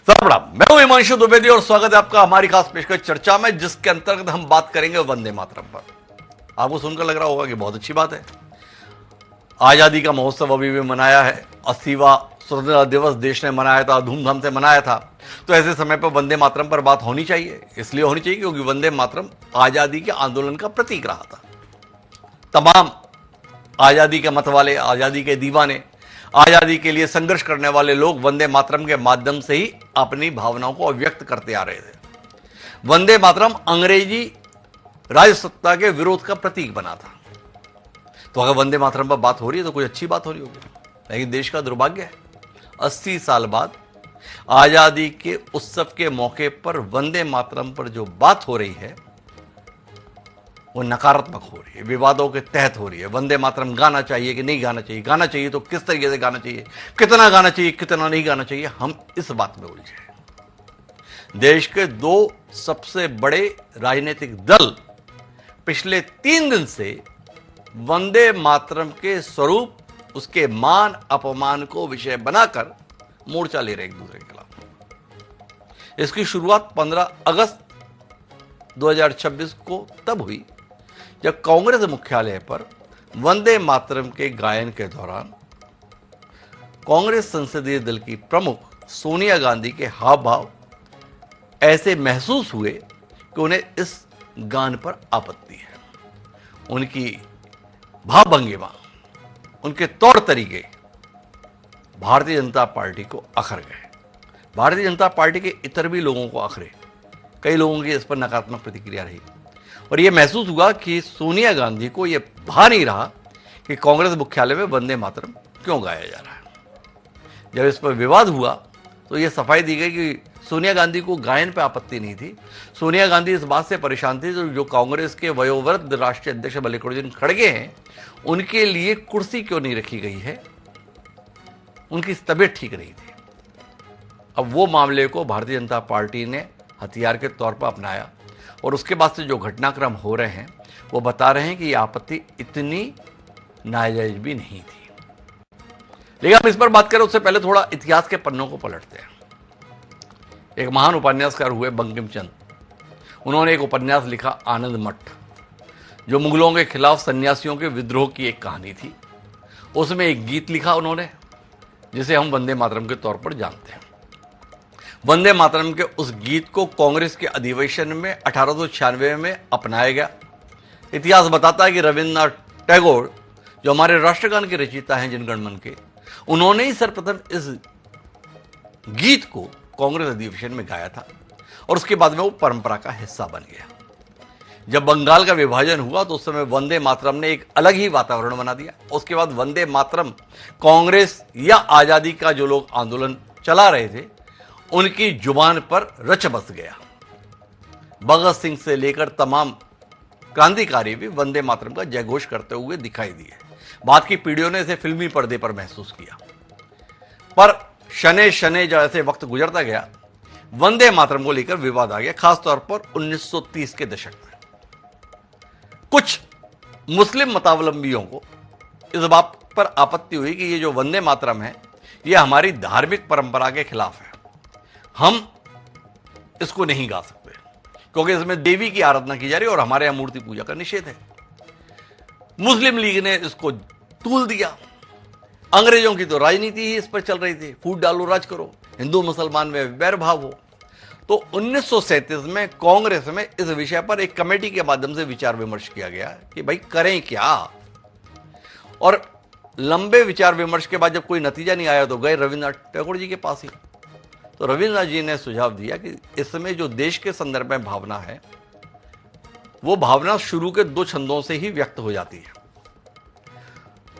प्रणाम, मैं हूं हिमांशु द्विवेदी और स्वागत है आपका हमारी खास पेशकश चर्चा में, जिसके अंतर्गत हम बात करेंगे वंदे मातरम पर। आपको सुनकर लग रहा होगा कि बहुत अच्छी बात है। आजादी का महोत्सव अभी भी मनाया है, 80वां स्वतंत्रता दिवस देश ने मनाया था, धूमधाम से मनाया था। तो ऐसे समय पर वंदे मातरम पर बात होनी चाहिए, इसलिए होनी चाहिए क्योंकि वंदे मातरम आजादी के आंदोलन का प्रतीक रहा था। तमाम आजादी के मत वाले, आजादी के दीवाने, आजादी के लिए संघर्ष करने वाले लोग वंदे मातरम के माध्यम से ही अपनी भावनाओं को अभिव्यक्त करते आ रहे थे। वंदे मातरम अंग्रेजी राजसत्ता के विरोध का प्रतीक बना था। तो अगर वंदे मातरम पर बात हो रही है तो कोई अच्छी बात हो रही होगी, लेकिन देश का दुर्भाग्य है 80 साल बाद आजादी के उत्सव के मौके पर वंदे मातरम पर जो बात हो रही है वो नकारात्मक हो रही है, विवादों के तहत हो रही है। वंदे मातरम गाना चाहिए कि नहीं गाना चाहिए, गाना चाहिए तो किस तरीके से गाना चाहिए, कितना गाना चाहिए, कितना नहीं गाना चाहिए, हम इस बात में उलझे हैं। देश के दो सबसे बड़े राजनीतिक दल पिछले 3 दिन से वंदे मातरम के स्वरूप, उसके मान अपमान को विषय बनाकर मोर्चा ले रहे एक दूसरे के खिलाफ। इसकी शुरुआत 15 अगस्त 2026 को तब हुई जब कांग्रेस मुख्यालय पर वंदे मातरम के गायन के दौरान कांग्रेस संसदीय दल की प्रमुख सोनिया गांधी के हाव भाव ऐसे महसूस हुए कि उन्हें इस गान पर आपत्ति है। उनकी भाव भंगिमा, उनके तौर तरीके भारतीय जनता पार्टी को अखर गए। भारतीय जनता पार्टी के इतर भी लोगों को अखरे, कई लोगों की इस पर नकारात्मक प्रतिक्रिया रही और यह महसूस हुआ कि सोनिया गांधी को यह भा नहीं रहा कि कांग्रेस मुख्यालय में वंदे मातरम क्यों गाया जा रहा है। जब इस पर विवाद हुआ तो यह सफाई दी गई कि सोनिया गांधी को गायन पर आपत्ति नहीं थी। सोनिया गांधी इस बात से परेशान थी जो कांग्रेस के वयोवृद्ध राष्ट्रीय अध्यक्ष मल्लिकार्जुन खड़गे हैं, उनके लिए कुर्सी क्यों नहीं रखी गई है, उनकी तबीयत ठीक नहीं थी। अब वो मामले को भारतीय जनता पार्टी ने हथियार के तौर पर अपनाया और उसके बाद से जो घटनाक्रम हो रहे हैं वो बता रहे हैं कि ये आपत्ति इतनी नाजायज भी नहीं थी। लेकिन हम इस पर बात करें उससे पहले थोड़ा इतिहास के पन्नों को पलटते हैं। एक महान उपन्यासकार हुए बंकिम चंद्र, उन्होंने एक उपन्यास लिखा आनंद मठ, जो मुगलों के खिलाफ सन्यासियों के विद्रोह की एक कहानी थी। उसमें एक गीत लिखा उन्होंने जिसे हम वंदे मातरम के तौर पर जानते हैं। वंदे मातरम के उस गीत को कांग्रेस के अधिवेशन में 1896 में अपनाया गया। इतिहास बताता है कि रविन्द्रनाथ टैगोर, जो हमारे राष्ट्रगान के रचयिता हैं जनगण के, उन्होंने ही सर्वप्रथम इस गीत को कांग्रेस अधिवेशन में गाया था और उसके बाद में वो परंपरा का हिस्सा बन गया। जब बंगाल का विभाजन हुआ तो उस समय वंदे मातरम ने एक अलग ही वातावरण बना दिया। उसके बाद वंदे मातरम कांग्रेस या आजादी का जो लोग आंदोलन चला रहे थे उनकी जुबान पर रच बस गया। भगत सिंह से लेकर तमाम क्रांतिकारी भी वंदे मातरम का जयघोष करते हुए दिखाई दिए। बाद की पीढ़ियों ने इसे फिल्मी पर्दे पर महसूस किया, पर शने शने जैसे वक्त गुजरता गया वंदे मातरम को लेकर विवाद आ गया, खासतौर पर 1930 के दशक में। कुछ मुस्लिम मतावलंबियों को इस बात पर आपत्ति हुई कि ये जो वंदे मातरम है ये हमारी धार्मिक परंपरा के खिलाफ है, हम इसको नहीं गा सकते क्योंकि इसमें देवी की आराधना की जा रही है और हमारे यहां मूर्ति पूजा का निषेध है। मुस्लिम लीग ने इसको तूल दिया। अंग्रेजों की तो राजनीति ही इस पर चल रही थी, फूट डालो राज करो, हिंदू मुसलमान में वैरभाव हो। तो 1937 में कांग्रेस में इस विषय पर एक कमेटी के माध्यम से विचार विमर्श किया गया कि भाई करें क्या। और लंबे विचार विमर्श के बाद जब कोई नतीजा नहीं आया तो गए रविन्द्रनाथ टैगोर जी के पास ही। तो रविन्द्रनाथ जी ने सुझाव दिया कि इसमें जो देश के संदर्भ में भावना है वो भावना शुरू के 2 छंदों से ही व्यक्त हो जाती है,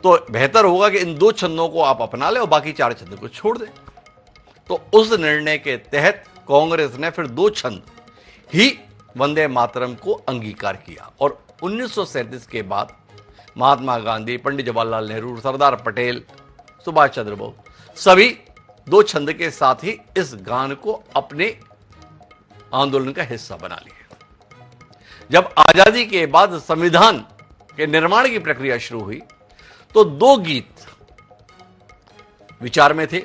तो बेहतर होगा कि इन 2 छंदों को आप अपना लें और बाकी 4 छंद को छोड़ दें। तो उस निर्णय के तहत कांग्रेस ने फिर 2 छंद ही वंदे मातरम को अंगीकार किया और 1937 के बाद महात्मा गांधी, पंडित जवाहरलाल नेहरू, सरदार पटेल, सुभाष चंद्र बोस सभी 2 छंद के साथ ही इस गान को अपने आंदोलन का हिस्सा बना लिए। जब आजादी के बाद संविधान के निर्माण की प्रक्रिया शुरू हुई तो 2 गीत विचार में थे।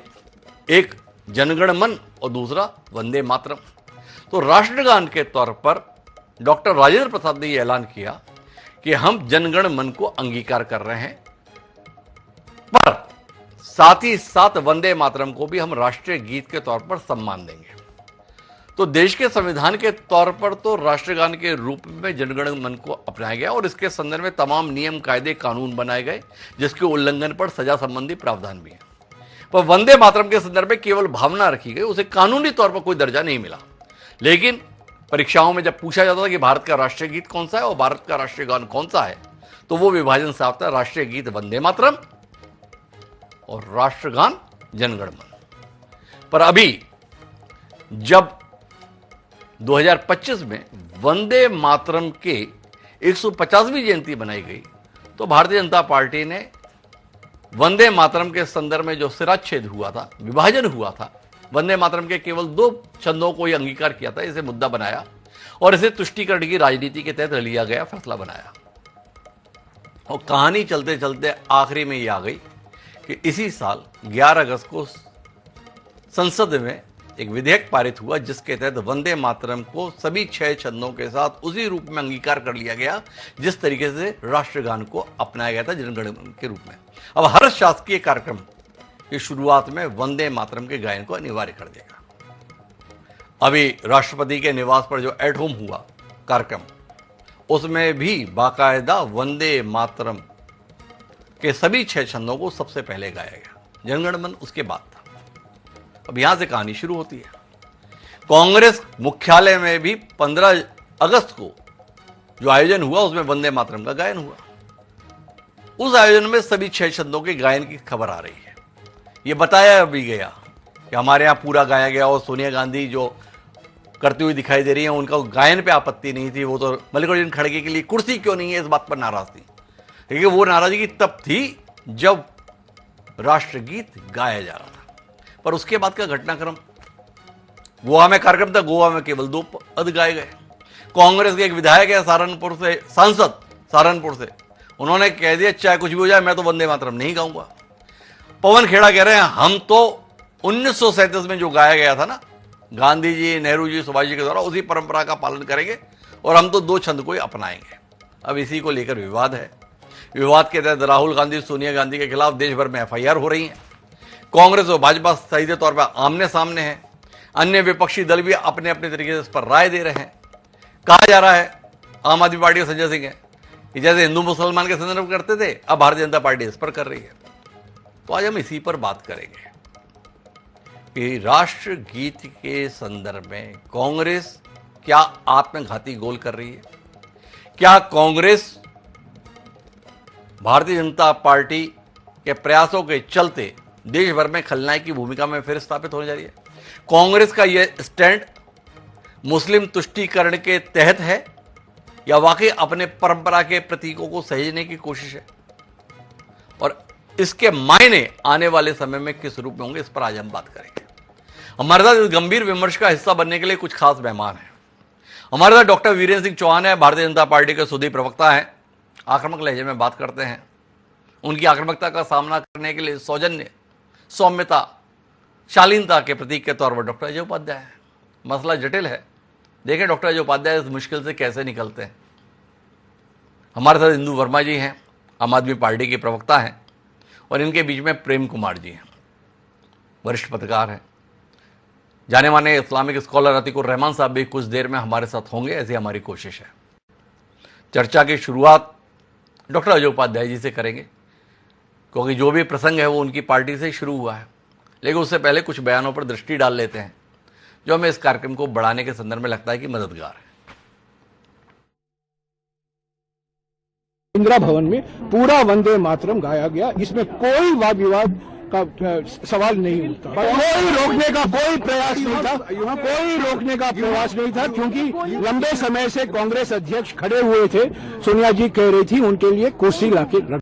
एक जनगण मन और दूसरा वंदे मातरम। तो राष्ट्रगान के तौर पर डॉक्टर राजेंद्र प्रसाद ने यह ऐलान किया कि हम जनगण मन को अंगीकार कर रहे हैं, पर साथ ही साथ वंदे मातरम को भी हम राष्ट्रीय गीत के तौर पर सम्मान देंगे। तो देश के संविधान के तौर पर तो राष्ट्रगान के रूप में जनगण मन को अपनाया गया और इसके संदर्भ में तमाम नियम, कायदे, कानून बनाए गए जिसके उल्लंघन पर सजा संबंधी प्रावधान भी है। पर वंदे मातरम के संदर्भ में केवल भावना रखी गई, उसे कानूनी तौर पर कोई दर्जा नहीं मिला। लेकिन परीक्षाओं में जब पूछा जाता था कि भारत का राष्ट्रीय गीत कौन सा है और भारत का राष्ट्रीय गान कौन सा है, तो वो विभाजन साफ था, राष्ट्रीय गीत वंदे मातरम और राष्ट्रगान जनगण मन। पर अभी जब 2025 में वंदे मातरम के 150वीं जयंती बनाई गई, तो भारतीय जनता पार्टी ने वंदे मातरम के संदर्भ में जो सिराच्छेद हुआ था, विभाजन हुआ था, वंदे मातरम के केवल 2 छंदों को ही अंगीकार किया था, इसे मुद्दा बनाया और इसे तुष्टीकरण की राजनीति के तहत लिया गया फैसला बनाया। और कहानी चलते चलते आखिरी में यह आ गई कि इसी साल 11 अगस्त को संसद में एक विधेयक पारित हुआ जिसके तहत वंदे मातरम को सभी 6 छंदों के साथ उसी रूप में अंगीकार कर लिया गया जिस तरीके से राष्ट्रगान को अपनाया गया था जनगण मन के रूप में। अब हर शासकीय कार्यक्रम की शुरुआत में वंदे मातरम के गायन को अनिवार्य कर देगा। अभी राष्ट्रपति के निवास पर जो एट होम हुआ कार्यक्रम, उसमें भी बाकायदा वंदे मातरम के सभी 6 छंदों को सबसे पहले गाया गया, जनगण मन उसके बाद था। अब यहां से कहानी शुरू होती है। कांग्रेस मुख्यालय में भी 15 अगस्त को जो आयोजन हुआ उसमें वंदे मातरम का गायन हुआ। उस आयोजन में सभी 6 छंदों के गायन की खबर आ रही है। यह बताया भी गया कि हमारे यहां पूरा गाया गया और सोनिया गांधी जो करती हुई दिखाई दे रही है उनका गायन पे आपत्ति नहीं थी, वो तो मल्लिकार्जुन खड़गे के लिए कुर्सी क्यों नहीं है इस बात पर नाराज थी। लेकिन वो नाराजगी तब थी जब राष्ट्रगीत गाया जा रहा था। पर उसके बाद का घटनाक्रम, गोवा में कार्यक्रम था, गोवा में केवल 2 पद गाए गए। कांग्रेस के एक विधायक है सहारनपुर से, सांसद सहारनपुर से, उन्होंने कह दिया चाहे कुछ भी हो जाए मैं तो वंदे मातरम नहीं गाऊंगा। पवन खेड़ा कह रहे हैं हम तो 1937 में जो गाया गया था ना, गांधी जी, नेहरू जी, सुभाष जी के द्वारा, उसी परंपरा का पालन करेंगे और हम तो 2 छंद को ही अपनाएंगे। अब इसी को लेकर विवाद है। विवाद के तहत राहुल गांधी, सोनिया गांधी के खिलाफ देश भर में FIR हो रही है। कांग्रेस और भाजपा सीधे तौर पर आमने सामने है। अन्य विपक्षी दल भी अपने अपने तरीके से इस पर राय दे रहे हैं। कहा जा रहा है, आम आदमी पार्टी के संजय सिंह है कि जैसे हिंदू मुसलमान के संदर्भ में करते थे, अब भारतीय जनता पार्टी इस पर कर रही है। तो आज हम इसी पर बात करेंगे कि राष्ट्रगीत के संदर्भ में कांग्रेस क्या आत्मघाती गोल कर रही है। क्या कांग्रेस भारतीय जनता पार्टी के प्रयासों के चलते देश भर में खलनायक की भूमिका में फिर स्थापित होने जा रही है। कांग्रेस का यह स्टैंड मुस्लिम तुष्टीकरण के तहत है या वाकई अपने परंपरा के प्रतीकों को सहेजने की कोशिश है, और इसके मायने आने वाले समय में किस रूप में होंगे, इस पर आज हम बात करेंगे। हमारे साथ इस गंभीर विमर्श का हिस्सा बनने के लिए कुछ खास मेहमान हैं। हमारे साथ डॉक्टर वीरेंद्र सिंह चौहान है, भारतीय जनता पार्टी के सुधी प्रवक्ता हैं, आक्रामक लहजे में बात करते हैं। उनकी आक्रामकता का सामना करने के लिए सौजन्य, सौम्यता, शालीनता के प्रतीक के तौर पर डॉक्टर अजय उपाध्याय है। मसला जटिल है, देखें डॉक्टर अजय उपाध्याय इस मुश्किल से कैसे निकलते हैं। हमारे साथ इंदु वर्मा जी हैं, आम आदमी पार्टी के प्रवक्ता हैं, और इनके बीच में प्रेम कुमार जी हैं, वरिष्ठ पत्रकार हैं। जाने माने इस्लामिक स्कॉलर अतीकुर रहमान साहब भी कुछ देर में हमारे साथ होंगे, ऐसी हमारी कोशिश है। चर्चा की शुरुआत डॉक्टर अजय उपाध्याय जी से करेंगे, क्योंकि जो भी प्रसंग है वो उनकी पार्टी से ही शुरू हुआ है। लेकिन उससे पहले कुछ बयानों पर दृष्टि डाल लेते हैं जो हमें इस कार्यक्रम को बढ़ाने के संदर्भ में लगता है कि मददगार है। इंदिरा भवन में पूरा वंदे मातरम गाया गया, इसमें कोई वाद विवाद का सवाल नहीं उठता। कोई रोकने का कोई प्रयास नहीं था, कोई रोकने का प्रयास नहीं था, क्योंकि लंबे समय से कांग्रेस अध्यक्ष खड़े हुए थे। सोनिया जी कह रही थी उनके लिए कुर्सी लाके रख।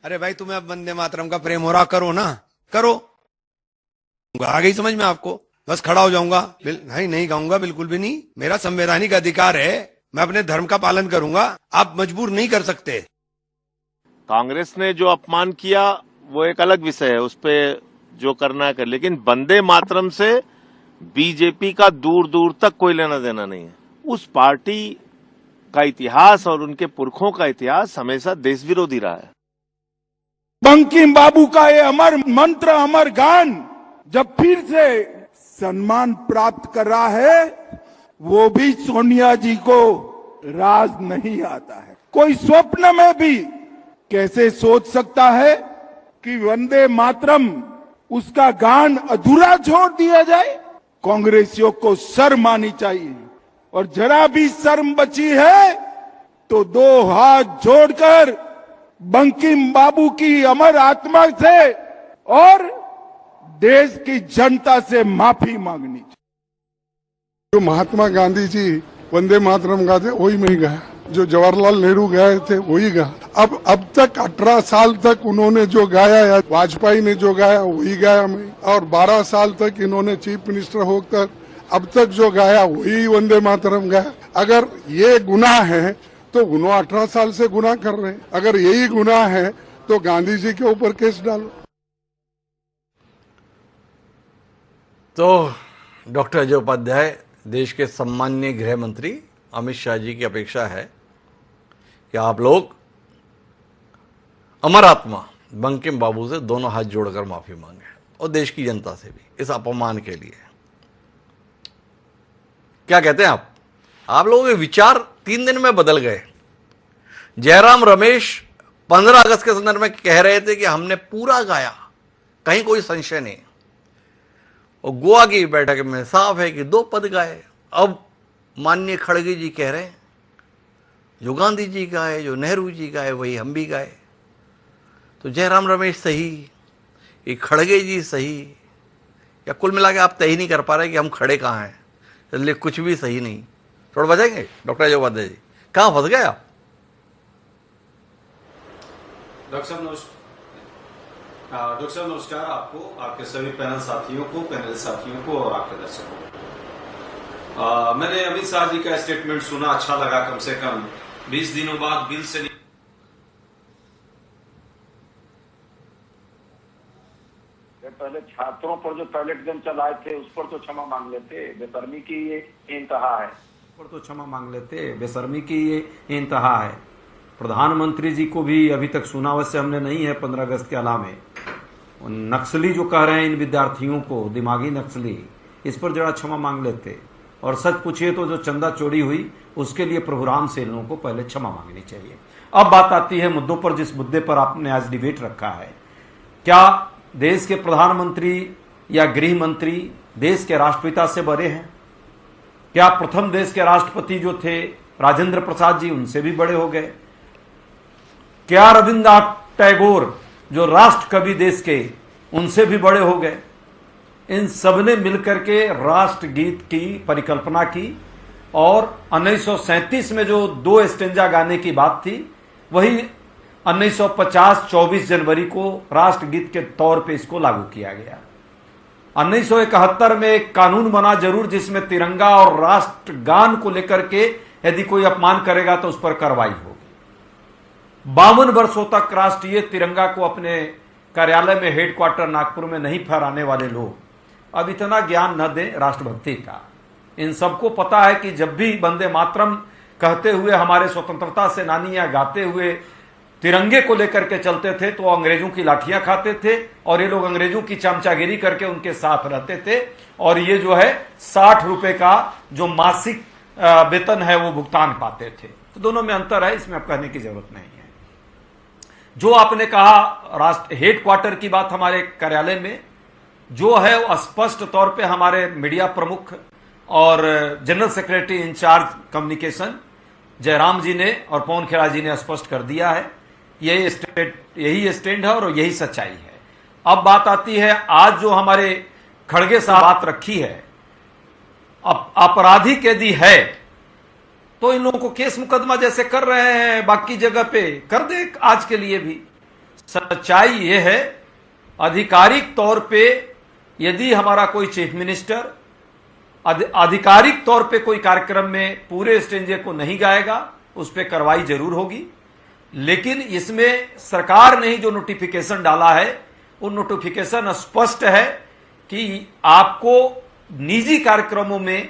अरे भाई तुम्हें अब वंदे मातरम का प्रेम हो रहा, करो ना, करो। आ गई समझ में आपको? बस खड़ा हो जाऊंगा? नहीं गाऊंगा, बिल्कुल भी नहीं। मेरा संवैधानिक अधिकार है, मैं अपने धर्म का पालन करूंगा, आप मजबूर नहीं कर सकते। कांग्रेस ने जो अपमान किया वो एक अलग विषय है, उस पे जो करना है कर, लेकिन वंदे मातरम से बीजेपी का दूर दूर तक कोई लेना देना नहीं है। उस पार्टी का इतिहास और उनके पुरखों का इतिहास हमेशा देश विरोधी रहा है। बंकिम बाबू का ये अमर मंत्र, अमर गान जब फिर से सम्मान प्राप्त कर रहा है, वो भी सोनिया जी को राज नहीं आता है। कोई स्वप्न में भी कैसे सोच सकता है कि वंदे मातरम उसका गान अधूरा छोड़ दिया जाए? कांग्रेसियों को शर्म आनी चाहिए, और जरा भी शर्म बची है तो दो हाथ जोड़कर बंकिम बाबू की अमर आत्मा से और देश की जनता से माफी मांगनी चाहिए। जो महात्मा गांधी जी वंदे मातरम गाते वही मैं गाया, जो जवाहरलाल नेहरू गाए थे वही गा। अब तक 18 साल तक उन्होंने जो गाया या वाजपेयी ने जो गाया वही गाया मैं, और 12 साल तक इन्होंने चीफ मिनिस्टर होकर अब तक जो गाया वही वंदे मातरम गाया। अगर ये गुनाह है तो उन्होंने 18 साल से गुनाह कर रहे हैं। अगर यही गुनाह है तो गांधी जी के ऊपर केस डालो। तो डॉक्टर अजय उपाध्याय, देश के सम्माननीय गृह मंत्री अमित शाह जी की अपेक्षा है कि आप लोग अमर आत्मा बंकिम बाबू से दोनों हाथ जोड़कर माफी मांगे, और देश की जनता से भी इस अपमान के लिए। क्या कहते हैं आप लोगों के विचार 3 दिन में बदल गए। जयराम रमेश 15 अगस्त के संदर्भ में कह रहे थे कि हमने पूरा गाया, कहीं कोई संशय नहीं, और गोवा की बैठक में साफ है कि 2 पद गाए। अब माननीय खड़गे जी कह रहे हैं जो गांधी जी गाए, जो नेहरू जी गाए, वही हम भी गाए। तो जयराम रमेश सही, ये खड़गे जी सही, या कुल मिला के आप तय ही नहीं कर पा रहे कि हम खड़े कहाँ हैं, इसलिए कुछ भी सही नहीं। थोड़ा बचाएंगे डॉक्टर अजय उपाध्याय जी, कहाँ फंस गए आप? डॉक्टर साहब नमस्कार आपको, आपके सभी पैनल साथियों को, पैनल साथियों को और आपके दर्शकों को। मैंने अमित शाह जी का स्टेटमेंट सुना, अच्छा लगा। कम से कम 20 दिनों बाद बिल से पहले छात्रों पर जो टॉयलेट गन चलाए थे उस पर तो क्षमा मांग लेते, बेशर्मी की ये इंतहा है। पर तो क्षमा मांग लेते, बेशर्मी की ये इंतहा है। प्रधानमंत्री जी को भी अभी तक सुना वैसे हमने नहीं है 15 अगस्त के अलावा में। नक्सली जो कह रहे हैं इन विद्यार्थियों को, दिमागी नक्सली, इस पर जरा क्षमा मांग लेते। और सच पूछिए तो जो चंदा चोरी हुई उसके लिए प्रभुराम से इन लोगों को पहले क्षमा मांगनी चाहिए। अब बात आती है मुद्दों पर, जिस मुद्दे पर आपने आज डिबेट रखा है। क्या देश के प्रधानमंत्री या गृह मंत्री देश के राष्ट्रपिता से बड़े हैं? क्या प्रथम देश के राष्ट्रपति जो थे राजेंद्र प्रसाद जी, उनसे भी बड़े हो गए? क्या रविन्द्रनाथ टैगोर जो राष्ट्र कवि देश के, उनसे भी बड़े हो गए? इन सबने मिलकर के राष्ट्रगीत की परिकल्पना की, और 1937 में जो 2 स्टेंजा गाने की बात थी, वही 1950 24 जनवरी को राष्ट्रगीत के तौर पे इसको लागू किया गया। 1971 में एक कानून बना जरूर, जिसमें तिरंगा और राष्ट्रगान को लेकर के यदि कोई अपमान करेगा तो उस पर कार्रवाई होगी। 52 वर्षों तक राष्ट्रीय तिरंगा को अपने कार्यालय में, हेडक्वार्टर नागपुर में नहीं फहराने वाले लोग अब इतना ज्ञान न दें राष्ट्रभक्ति का। इन सबको पता है कि जब भी वंदे मातरम कहते हुए हमारे स्वतंत्रता सेनानियां गाते हुए तिरंगे को लेकर के चलते थे तो अंग्रेजों की लाठियां खाते थे, और ये लोग अंग्रेजों की चमचागिरी करके उनके साथ रहते थे, और ये जो है 60 रुपए का जो मासिक वेतन है वो भुगतान पाते थे। तो दोनों में अंतर है, इसमें अब कहने की जरूरत नहीं है। जो आपने कहा राष्ट्र हेडक्वार्टर की बात, हमारे कार्यालय में जो है वो स्पष्ट तौर पे हमारे मीडिया प्रमुख और general secretary incharge communication Jairam ji ने और पवन खेड़ा जी ने स्पष्ट कर दिया है। यही स्टैंड है और यही सच्चाई है। अब बात आती है, आज जो हमारे खड़गे साहब बात रखी है, आपराधिक यदि है तो इन लोगों को केस मुकदमा जैसे कर रहे हैं बाकी जगह पे कर दे आज के लिए भी। सच्चाई यह है, आधिकारिक तौर पे यदि हमारा कोई चीफ मिनिस्टर आधिकारिक तौर पे कोई कार्यक्रम में पूरे स्टेंजे को नहीं गाएगा, उस पर कार्रवाई जरूर होगी। लेकिन इसमें सरकार ने ही जो नोटिफिकेशन डाला है वो नोटिफिकेशन स्पष्ट है कि आपको निजी कार्यक्रमों में,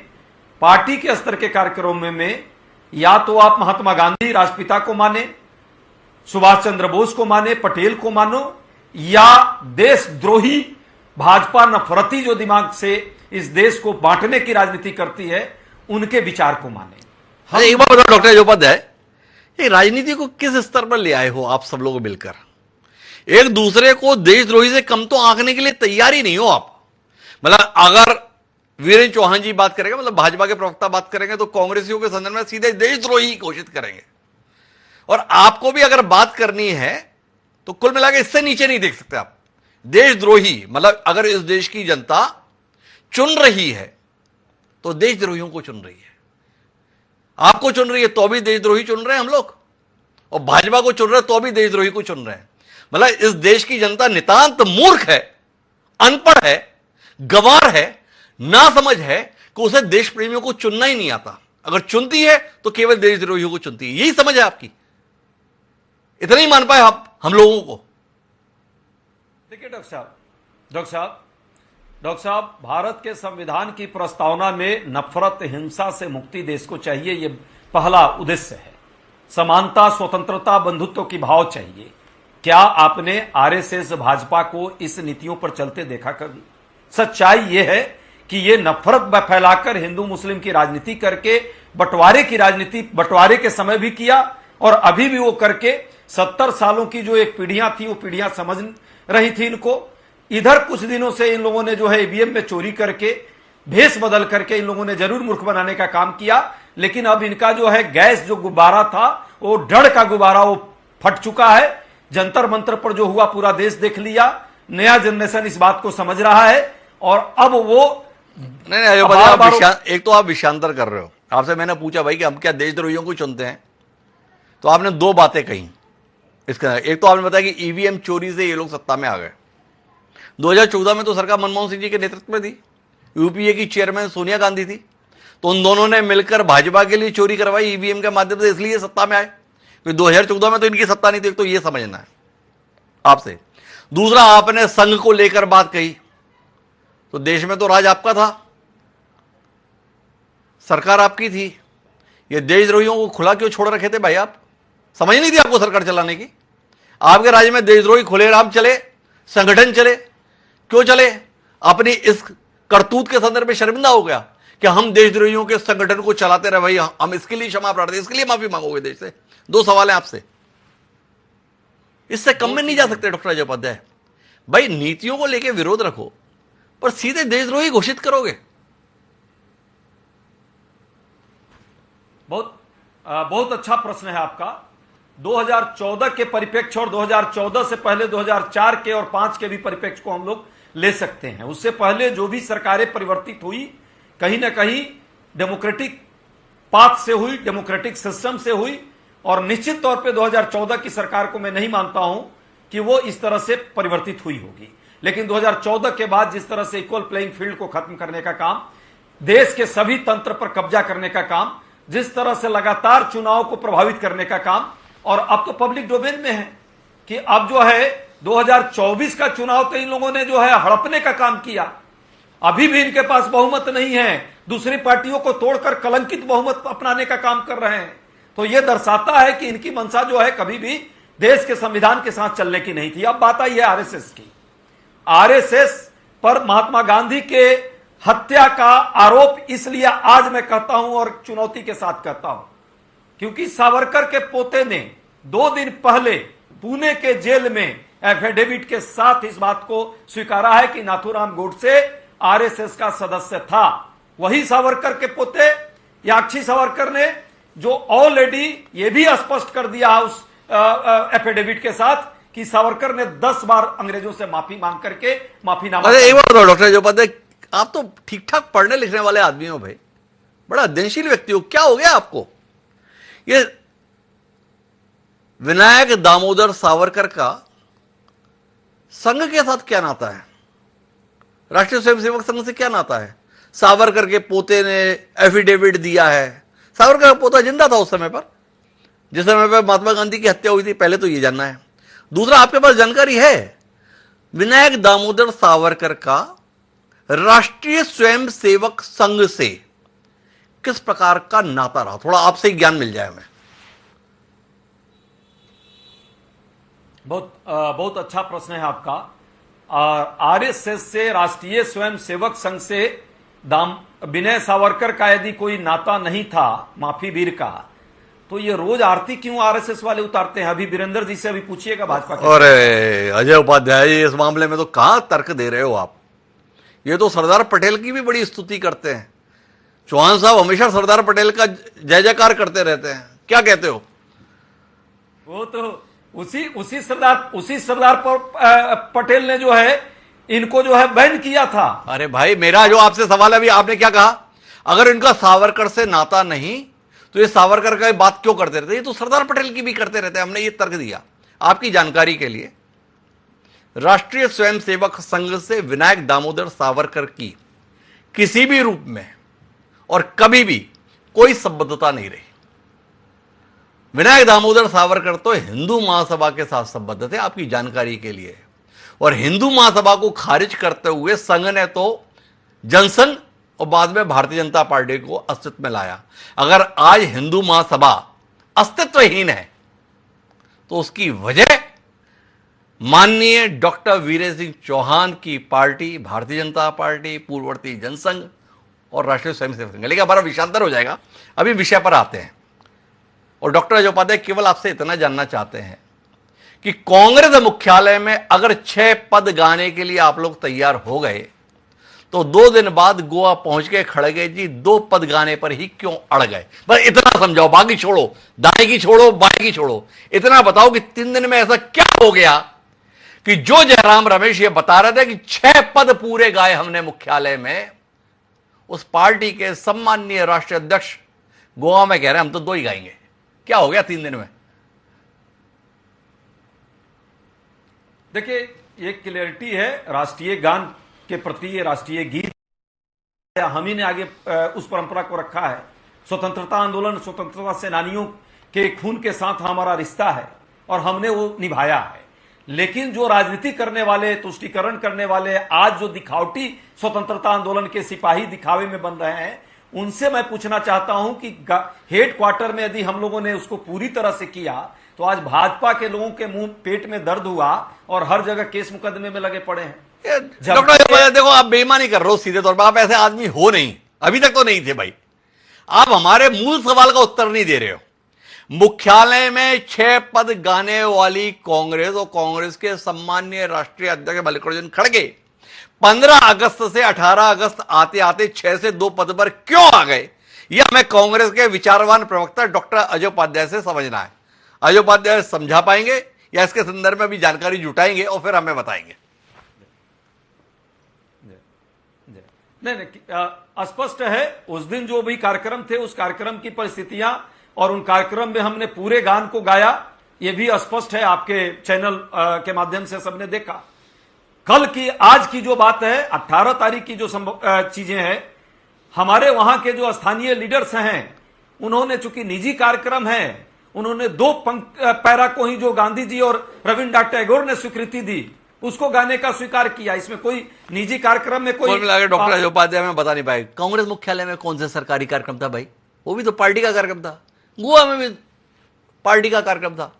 पार्टी के स्तर के कार्यक्रमों में या तो आप महात्मा गांधी राष्ट्रपिता को माने, सुभाष चंद्र बोस को माने, पटेल को मानो, या देशद्रोही भाजपा नफरती जो दिमाग से इस देश को बांटने की राजनीति करती है उनके विचार को माने। अरे एक बार बताओ डॉक्टर अजोपाध्याय, ये राजनीति को किस स्तर पर ले आए हो आप सब लोग मिलकर? एक दूसरे को देशद्रोही से कम तो आंकने के लिए तैयार ही नहीं हो आप। मतलब अगर वीरेंद्र चौहान जी बात करेंगे, मतलब भाजपा के प्रवक्ता बात करेंगे, तो कांग्रेसियों के संदर्भ में सीधे देशद्रोही घोषित करेंगे। और आपको भी अगर बात करनी है तो कुल मिलाकर इससे नीचे नहीं देख सकते आप। देशद्रोही मतलब अगर इस देश की जनता चुन रही है तो देशद्रोहियों को चुन रही है। आपको चुन रही है तो भी देशद्रोही चुन रहे हैं हम लोग, और भाजपा को चुन रहे हैं तो भी देशद्रोही को चुन रहे हैं। मतलब इस देश की जनता नितांत मूर्ख है, अनपढ़ है, गंवार है, नासमझ है कि उसे देश प्रेमियों को चुनना ही नहीं आता। अगर चुनती है तो केवल देशद्रोहियों को चुनती है। यही समझ है आपकी? इतना ही मान पाए आप हम लोगों को? देखिए डॉक्टर साहब, भारत के संविधान की प्रस्तावना में नफरत, हिंसा से मुक्ति देश को चाहिए, यह पहला उद्देश्य है। समानता, स्वतंत्रता, बंधुत्व की भाव चाहिए। क्या आपने आरएसएस भाजपा को इस नीतियों पर चलते देखा कभी? सच्चाई यह है कि यह नफरत फैलाकर हिंदू मुस्लिम की राजनीति करके, बंटवारे की राजनीति बंटवारे के समय भी किया और अभी भी वो करके 70 सालों की जो एक पीढ़ियां थी वो पीढ़ियां समझ रही थी इनको। इधर कुछ दिनों से इन लोगों ने जो है ईवीएम में चोरी करके, भेष बदल करके इन लोगों ने जरूर मूर्ख बनाने का काम किया, लेकिन अब इनका जो है गैस जो गुब्बारा था वो डर का गुब्बारा वो फट चुका है। जंतर मंतर पर जो हुआ पूरा देश देख लिया, नया जनरेशन इस बात को समझ रहा है और अब वो नहीं, एक तो आप विषयांतर कर रहे हो। आपसे मैंने पूछा भाई कि हम क्या देशद्रोहियों को चुनते हैं, तो आपने दो बातें कही इसका। एक तो आपने बताया कि ईवीएम चोरी से ये लोग सत्ता में आ गए। 2014 में तो सरकार मनमोहन सिंह जी के नेतृत्व में थी, यूपीए की चेयरमैन सोनिया गांधी थी, तो उन दोनों ने मिलकर भाजपा के लिए चोरी करवाई ईवीएम के माध्यम से, इसलिए सत्ता में आए। 2014 में तो इनकी सत्ता नहीं थी, तो ये समझना है आपसे। दूसरा, आपने संघ को लेकर बात कही, तो देश में तो राज आपका था, सरकार आपकी थी, ये देशद्रोहियों को खुला क्यों छोड़ रखे थे भाई? आप समझ नहीं थी आपको सरकार चलाने की? आपके राज्य में देशद्रोही खुलेआम चले, संगठन चले, क्यों चले? अपनी इस करतूत के संदर्भ में शर्मिंदा हो गया कि हम देशद्रोहियों के संगठन को चलाते रहे भाई, हम इसके लिए क्षमा प्रार्थना, इसके लिए माफी मांगोगे देश से? दो सवाल है आपसे, इससे कम में नहीं जा सकते डॉक्टर अजोपाध्याय। भाई नीतियों को लेकर विरोध रखो, पर सीधे देशद्रोही घोषित करोगे? बहुत अच्छा प्रश्न है आपका। 2014 के परिप्रेक्ष्य और 2014 से पहले 2004 के और 5 के भी परिप्रेक्ष्य को हम लोग ले सकते हैं। उससे पहले जो भी सरकारें परिवर्तित हुई, कहीं ना कहीं डेमोक्रेटिक पाथ से हुई, डेमोक्रेटिक सिस्टम से हुई, और निश्चित तौर पे 2014 की सरकार को मैं नहीं मानता हूं कि वो इस तरह से परिवर्तित हुई होगी। लेकिन 2014 के बाद जिस तरह से इक्वल प्लेइंग फील्ड को खत्म करने का काम, देश के सभी तंत्र पर कब्जा करने का काम, जिस तरह से लगातार चुनाव को प्रभावित करने का काम, और अब तो पब्लिक डोमेन में है कि अब जो है 2024 का चुनाव तो इन लोगों ने जो है हड़पने का काम किया। अभी भी इनके पास बहुमत नहीं है, दूसरी पार्टियों को तोड़कर कलंकित बहुमत अपनाने का काम कर रहे हैं। तो यह दर्शाता है कि इनकी मंशा जो है कभी भी देश के संविधान के साथ चलने की नहीं थी। अब बात आई है आरएसएस की। आरएसएस पर महात्मा गांधी के हत्या का आरोप इसलिए आज मैं कहता हूं और चुनौती के साथ कहता हूं, क्योंकि सावरकर के पोते ने 2 दिन पहले पुणे के जेल में एफिडेविट के साथ इस बात को स्वीकारा है कि नाथूराम गोडसे आरएसएस का सदस्य था। वही सावरकर के पोते याक्षी सावरकर ने, जो ऑलरेडी ये भी स्पष्ट कर दिया उस एफिडेविट के साथ कि सावरकर ने 10 बार अंग्रेजों से माफी मांग करके माफीनामा। अरे एक बात बताओ डॉक्टर अजोपाध्याय, आप तो ठीक ठाक पढ़ने लिखने वाले आदमी हो भाई, बड़ा अध्ययनशील व्यक्ति हो, क्या हो गया आपको? ये विनायक दामोदर सावरकर का संघ के साथ क्या नाता है? राष्ट्रीय स्वयंसेवक संघ से क्या नाता है? सावरकर के पोते ने एफिडेविट दिया है। सावरकर का पोता जिंदा था उस समय पर, जिस समय पर महात्मा गांधी की हत्या हुई थी, पहले तो ये जानना है। दूसरा, आपके पास जानकारी है विनायक दामोदर सावरकर का राष्ट्रीय स्वयंसेवक संघ से किस प्रकार का नाता रहा, थोड़ा आपसे ही ज्ञान मिल जाए हमें। बहुत अच्छा प्रश्न है आपका। आरएसएस से, राष्ट्रीय स्वयंसेवक संघ से विनय सावरकर का यदि कोई नाता नहीं था, माफी वीर का, तो ये रोज आरती क्यों आरएसएस वाले उतारते हैं? अभी वीरेंद्र जी से अभी पूछिएगा भाजपा के। अरे अजय उपाध्याय जी, इस मामले में तो कहां तर्क दे रहे हो आप। ये तो सरदार पटेल की भी बड़ी स्तुति करते हैं। चौहान साहब हमेशा सरदार पटेल का जय जयकार करते रहते हैं, क्या कहते हो? वो तो उसी सरदार पटेल ने जो है इनको जो है बैन किया था। अरे भाई, मेरा जो आपसे सवाल है, अभी आपने क्या कहा? अगर इनका सावरकर से नाता नहीं तो ये सावरकर का बात क्यों करते रहते? ये तो सरदार पटेल की भी करते रहते हैं। हमने ये तर्क दिया आपकी जानकारी के लिए। राष्ट्रीय स्वयंसेवक संघ से विनायक दामोदर सावरकर की किसी भी रूप में और कभी भी कोई संबद्धता नहीं रही। विनायक दामोदर सावरकर तो हिंदू महासभा के साथ संबद्ध थे, आपकी जानकारी के लिए। और हिंदू महासभा को खारिज करते हुए संघ ने तो जनसंघ और बाद में भारतीय जनता पार्टी को अस्तित्व में लाया। अगर आज हिंदू महासभा अस्तित्वहीन है तो उसकी वजह माननीय डॉक्टर वीर सिंह चौहान की पार्टी, भारतीय जनता पार्टी, पूर्ववर्ती जनसंघ और राष्ट्रीय स्वयंसेवक संघ। लेकिन हमारा विषयांतर हो जाएगा, अभी विषय पर आते हैं। और डॉक्टर अजय उपाध्याय, केवल आपसे इतना जानना चाहते हैं कि कांग्रेस मुख्यालय में अगर 6 पद गाने के लिए आप लोग तैयार हो गए तो 2 दिन बाद गोवा पहुंच के खड़गे जी 2 पद गाने पर ही क्यों अड़ गए? बस इतना समझाओ, बाकी छोड़ो, दाएं की छोड़ो, बाएं की छोड़ो। इतना बताओ कि 3 दिन में ऐसा क्या हो गया कि जो जयराम रमेश ये बता रहे थे कि 6 पद पूरे गाए हमने मुख्यालय में, उस पार्टी के सम्माननीय राष्ट्रीय अध्यक्ष गोवा में कह रहे हैं हम तो 2 ही गाएंगे। क्या हो गया 3 दिन में? देखिए, ये क्लियरिटी है राष्ट्रीय गान के प्रति। ये राष्ट्रीय गीत हम ही ने आगे उस परंपरा को रखा है। स्वतंत्रता आंदोलन, स्वतंत्रता सेनानियों के खून के साथ हमारा रिश्ता है और हमने वो निभाया है। लेकिन जो राजनीति करने वाले, तुष्टीकरण करने वाले, आज जो दिखावटी स्वतंत्रता आंदोलन के सिपाही दिखावे में बन रहे हैं, उनसे मैं पूछना चाहता हूं कि हेड क्वार्टर में यदि हम लोगों ने उसको पूरी तरह से किया तो आज भाजपा के लोगों के मुंह पेट में दर्द हुआ और हर जगह केस मुकदमे में लगे पड़े हैं। डॉक्टर, देखो आप बेईमानी कर रहे हो सीधे तौर पर। आप ऐसे आदमी हो नहीं, अभी तक तो नहीं थे भाई। आप हमारे मूल सवाल का उत्तर नहीं दे रहे हो। मुख्यालय में 6 पद गाने वाली कांग्रेस और कांग्रेस के सम्माननीय राष्ट्रीय अध्यक्ष मल्लिकार्जुन खड़गे 15 अगस्त से 18 अगस्त आते आते 6 से 2 पद पर क्यों आ गए? यह हमें कांग्रेस के विचारवान प्रवक्ता डॉक्टर अजय उपाध्याय से समझना है। अजय उपाध्याय समझा पाएंगे या इसके संदर्भ में भी जानकारी जुटाएंगे और फिर हमें बताएंगे? नहीं, स्पष्ट है। उस दिन जो भी कार्यक्रम थे, उस कार्यक्रम की परिस्थितियां और उन कार्यक्रम में हमने पूरे गान को गाया, यह भी स्पष्ट है। आपके चैनल के माध्यम से सबने देखा। कल की, आज की जो बात है, 18 तारीख की जो चीजें हैं, हमारे वहां के जो स्थानीय लीडर्स हैं, उन्होंने चूंकि निजी कार्यक्रम है, उन्होंने 2 पैरा को ही जो गांधी जी और रविन्द्रनाथ टैगोर ने स्वीकृति दी, उसको गाने का स्वीकार किया। इसमें कोई निजी कार्यक्रम में कोई डॉक्टर अजय उपाध्याय में बता नहीं पाए कांग्रेस मुख्यालय में कौन सा सरकारी कार्यक्रम था भाई? वो भी तो पार्टी का कार्यक्रम था। गोवा में भी पार्टी का कार्यक्रम था।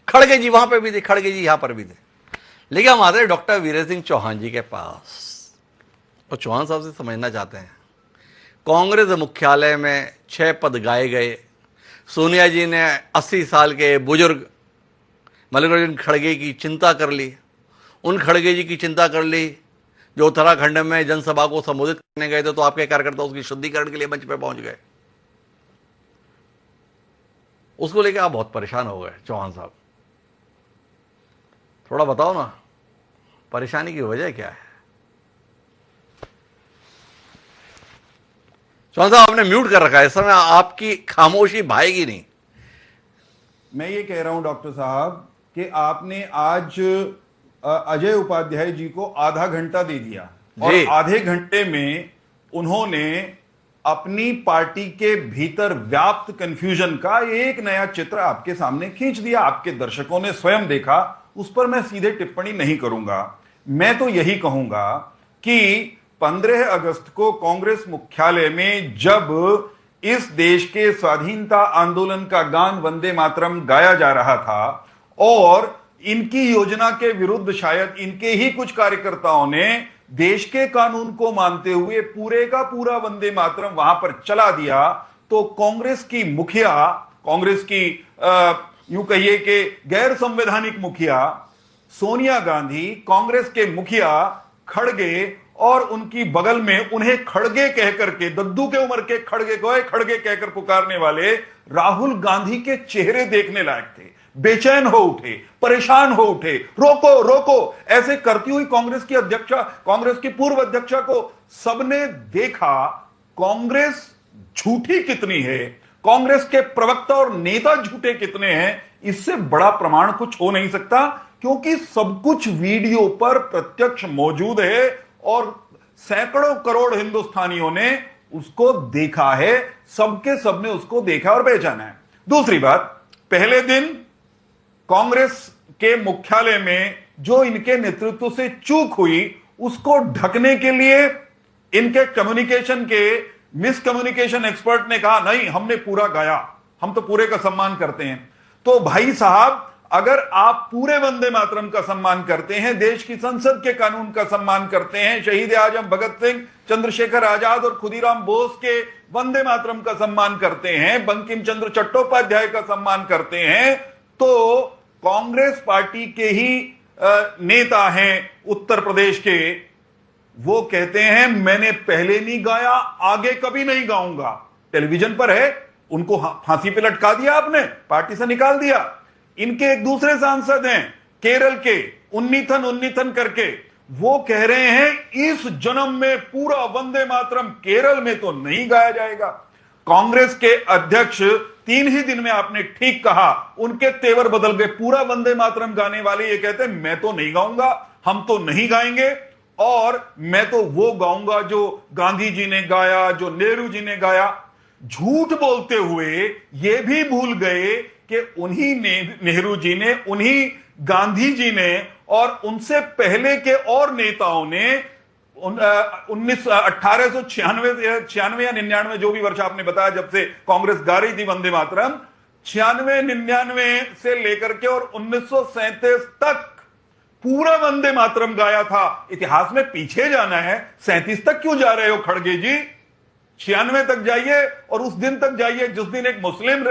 खड़गे जी वहां पर भी थे, खड़गे जी यहां पर भी थे। लेकिन हम आते हैं डॉक्टर वीर सिंह चौहान जी के पास और चौहान साहब से समझना चाहते हैं। कांग्रेस मुख्यालय में 6 पद गाए गए। सोनिया जी ने 80 साल के बुजुर्ग मल्लिकार्जुन खड़गे की चिंता कर ली। उन खड़गे जी की चिंता कर ली जो उत्तराखंड में जनसभा को संबोधित करने गए थे, तो आपके कार्यकर्ता उसकी शुद्धिकरण के लिए मंच पे पहुंच गए। उसको लेकर आप बहुत परेशान हो गए। चौहान साहब, थोड़ा बताओ ना, परेशानी की वजह क्या है? चौहान साहब, आपने म्यूट कर रखा है, इस समय आपकी खामोशी भाएगी नहीं। मैं ये कह रहा हूं डॉक्टर साहब कि आपने आज अजय उपाध्याय जी को आधा घंटा दे दिया और आधे घंटे में उन्होंने अपनी पार्टी के भीतर व्याप्त कंफ्यूजन का एक नया चित्र आपके सामने खींच दिया। आपके दर्शकों ने स्वयं देखा, उस पर मैं सीधे टिप्पणी नहीं करूंगा। मैं तो यही कहूंगा कि 15 अगस्त को कांग्रेस मुख्यालय में जब इस देश के स्वाधीनता आंदोलन का गान वंदे मातरम गाया जा रहा था और इनकी योजना के विरुद्ध शायद इनके ही कुछ कार्यकर्ताओं ने देश के कानून को मानते हुए पूरे का पूरा वंदे मातरम वहां पर चला दिया, तो कांग्रेस की मुखिया, कांग्रेस की यूं कहिए कि गैर संवैधानिक मुखिया सोनिया गांधी, कांग्रेस के मुखिया खड़गे और उनकी बगल में उन्हें खड़गे कहकर के, दद्दू के उम्र के खड़गे को खड़गे कहकर पुकारने वाले राहुल गांधी के चेहरे देखने लायक थे। बेचैन हो उठे, परेशान हो उठे, रोको रोको ऐसे करती हुई कांग्रेस की अध्यक्षा, कांग्रेस की पूर्व अध्यक्षा को सबने देखा। कांग्रेस झूठी कितनी है, कांग्रेस के प्रवक्ता और नेता झूठे कितने हैं, इससे बड़ा प्रमाण कुछ हो नहीं सकता, क्योंकि सब कुछ वीडियो पर प्रत्यक्ष मौजूद है और सैकड़ों करोड़ हिंदुस्तानियों ने उसको देखा है, सबके सबने उसको देखा और पहचाना है। दूसरी बात, पहले दिन कांग्रेस के मुख्यालय में जो इनके नेतृत्व से चूक हुई उसको ढकने के लिए इनके कम्युनिकेशन के मिसकम्युनिकेशन एक्सपर्ट ने कहा नहीं हमने पूरा गाया, हम तो पूरे का सम्मान करते हैं। तो भाई साहब, अगर आप पूरे वंदे मातरम का सम्मान करते हैं, देश की संसद के कानून का सम्मान करते हैं, शहीद आजम भगत सिंह, चंद्रशेखर आजाद और खुदीराम बोस के वंदे मातरम का सम्मान करते हैं, बंकिम चंद्र चट्टोपाध्याय का सम्मान करते हैं, तो कांग्रेस पार्टी के ही नेता हैं उत्तर प्रदेश के, वो कहते हैं मैंने पहले नहीं गाया, आगे कभी नहीं गाऊंगा। टेलीविजन पर है, उनको फांसी पे लटका दिया आपने, पार्टी से निकाल दिया। इनके एक दूसरे सांसद हैं केरल के, उन्नीथन करके, वो कह रहे हैं इस जन्म में पूरा वंदे मातरम केरल में तो नहीं गाया जाएगा। कांग्रेस के अध्यक्ष 3 ही दिन में, आपने ठीक कहा, उनके तेवर बदल गए। पूरा वंदे मातरम गाने वाले ये कहते हैं मैं तो नहीं गाऊंगा, हम तो नहीं गाएंगे, और मैं तो वो गाऊंगा जो गांधी जी ने गाया, जो नेहरू जी ने गाया। झूठ बोलते हुए ये भी भूल गए कि उन्हीं नेहरू जी ने, उन्हीं गांधी जी ने और उनसे पहले के और नेताओं ने 1896 या 99 जो भी वर्ष आपने बताया जब से कांग्रेस गा रही थी वंदे मातरम, 96-99 से लेकर के और 1937 तक पूरा वंदे मातरम गाया था। इतिहास में पीछे जाना है, 37 तक क्यों जा रहे हो खड़गे जी? 96 तक जाइए और उस दिन तक जाइए जिस दिन एक मुस्लिम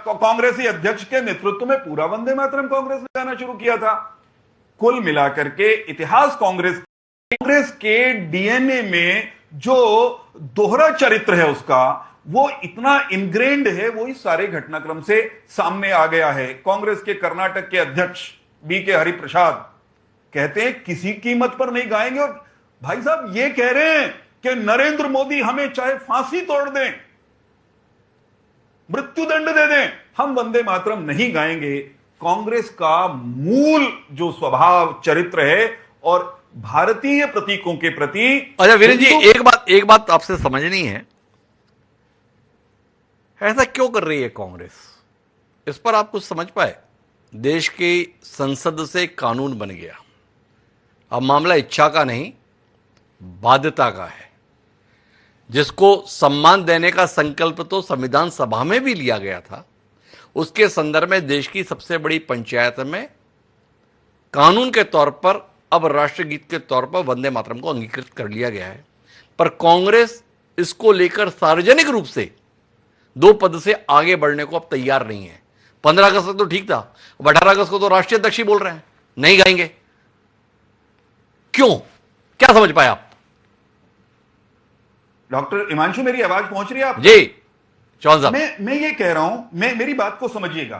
कांग्रेसी अध्यक्ष के नेतृत्व में पूरा वंदे मातरम कांग्रेस ने गाना शुरू किया था। कुल मिलाकर के इतिहास कांग्रेस के डीएनए में जो दोहरा चरित्र है उसका, वो इतना इनग्रेन्ड है, वो इस सारे घटनाक्रम से सामने आ गया है। कांग्रेस के कर्नाटक के अध्यक्ष बीके हरिप्रसाद कहते हैं किसी कीमत पर नहीं गाएंगे, और भाई साहब ये कह रहे हैं कि नरेंद्र मोदी हमें चाहे फांसी तोड़ दें, मृत्युदंड दे दें, हम वंदे मातरम नहीं गाएंगे। कांग्रेस का मूल जो स्वभाव चरित्र है और भारतीय प्रतीकों के प्रति। अच्छा वीरेंद्र जी, एक बात आपसे समझनी है, ऐसा क्यों कर रही है कांग्रेस? इस पर आप कुछ समझ पाए? देश की संसद से कानून बन गया, अब मामला इच्छा का नहीं बाध्यता का है, जिसको सम्मान देने का संकल्प तो संविधान सभा में भी लिया गया था। उसके संदर्भ में देश की सबसे बड़ी पंचायत में कानून के तौर पर, अब राष्ट्रगीत के तौर पर वंदे मातरम को अंगीकृत कर लिया गया है। पर कांग्रेस इसको लेकर सार्वजनिक रूप से 2 पद से आगे बढ़ने को अब तैयार नहीं है। 15 अगस्त तक तो ठीक था, अब 18 अगस्त को तो राष्ट्रीय अध्यक्ष ही बोल रहे हैं नहीं गाएंगे। क्यों, क्या समझ पाए आप? डॉक्टर हिमांशु, मेरी आवाज पहुंच रही है आप? जी चौहान साहब, मैं ये कह रहा हूं, मेरी बात को समझिएगा।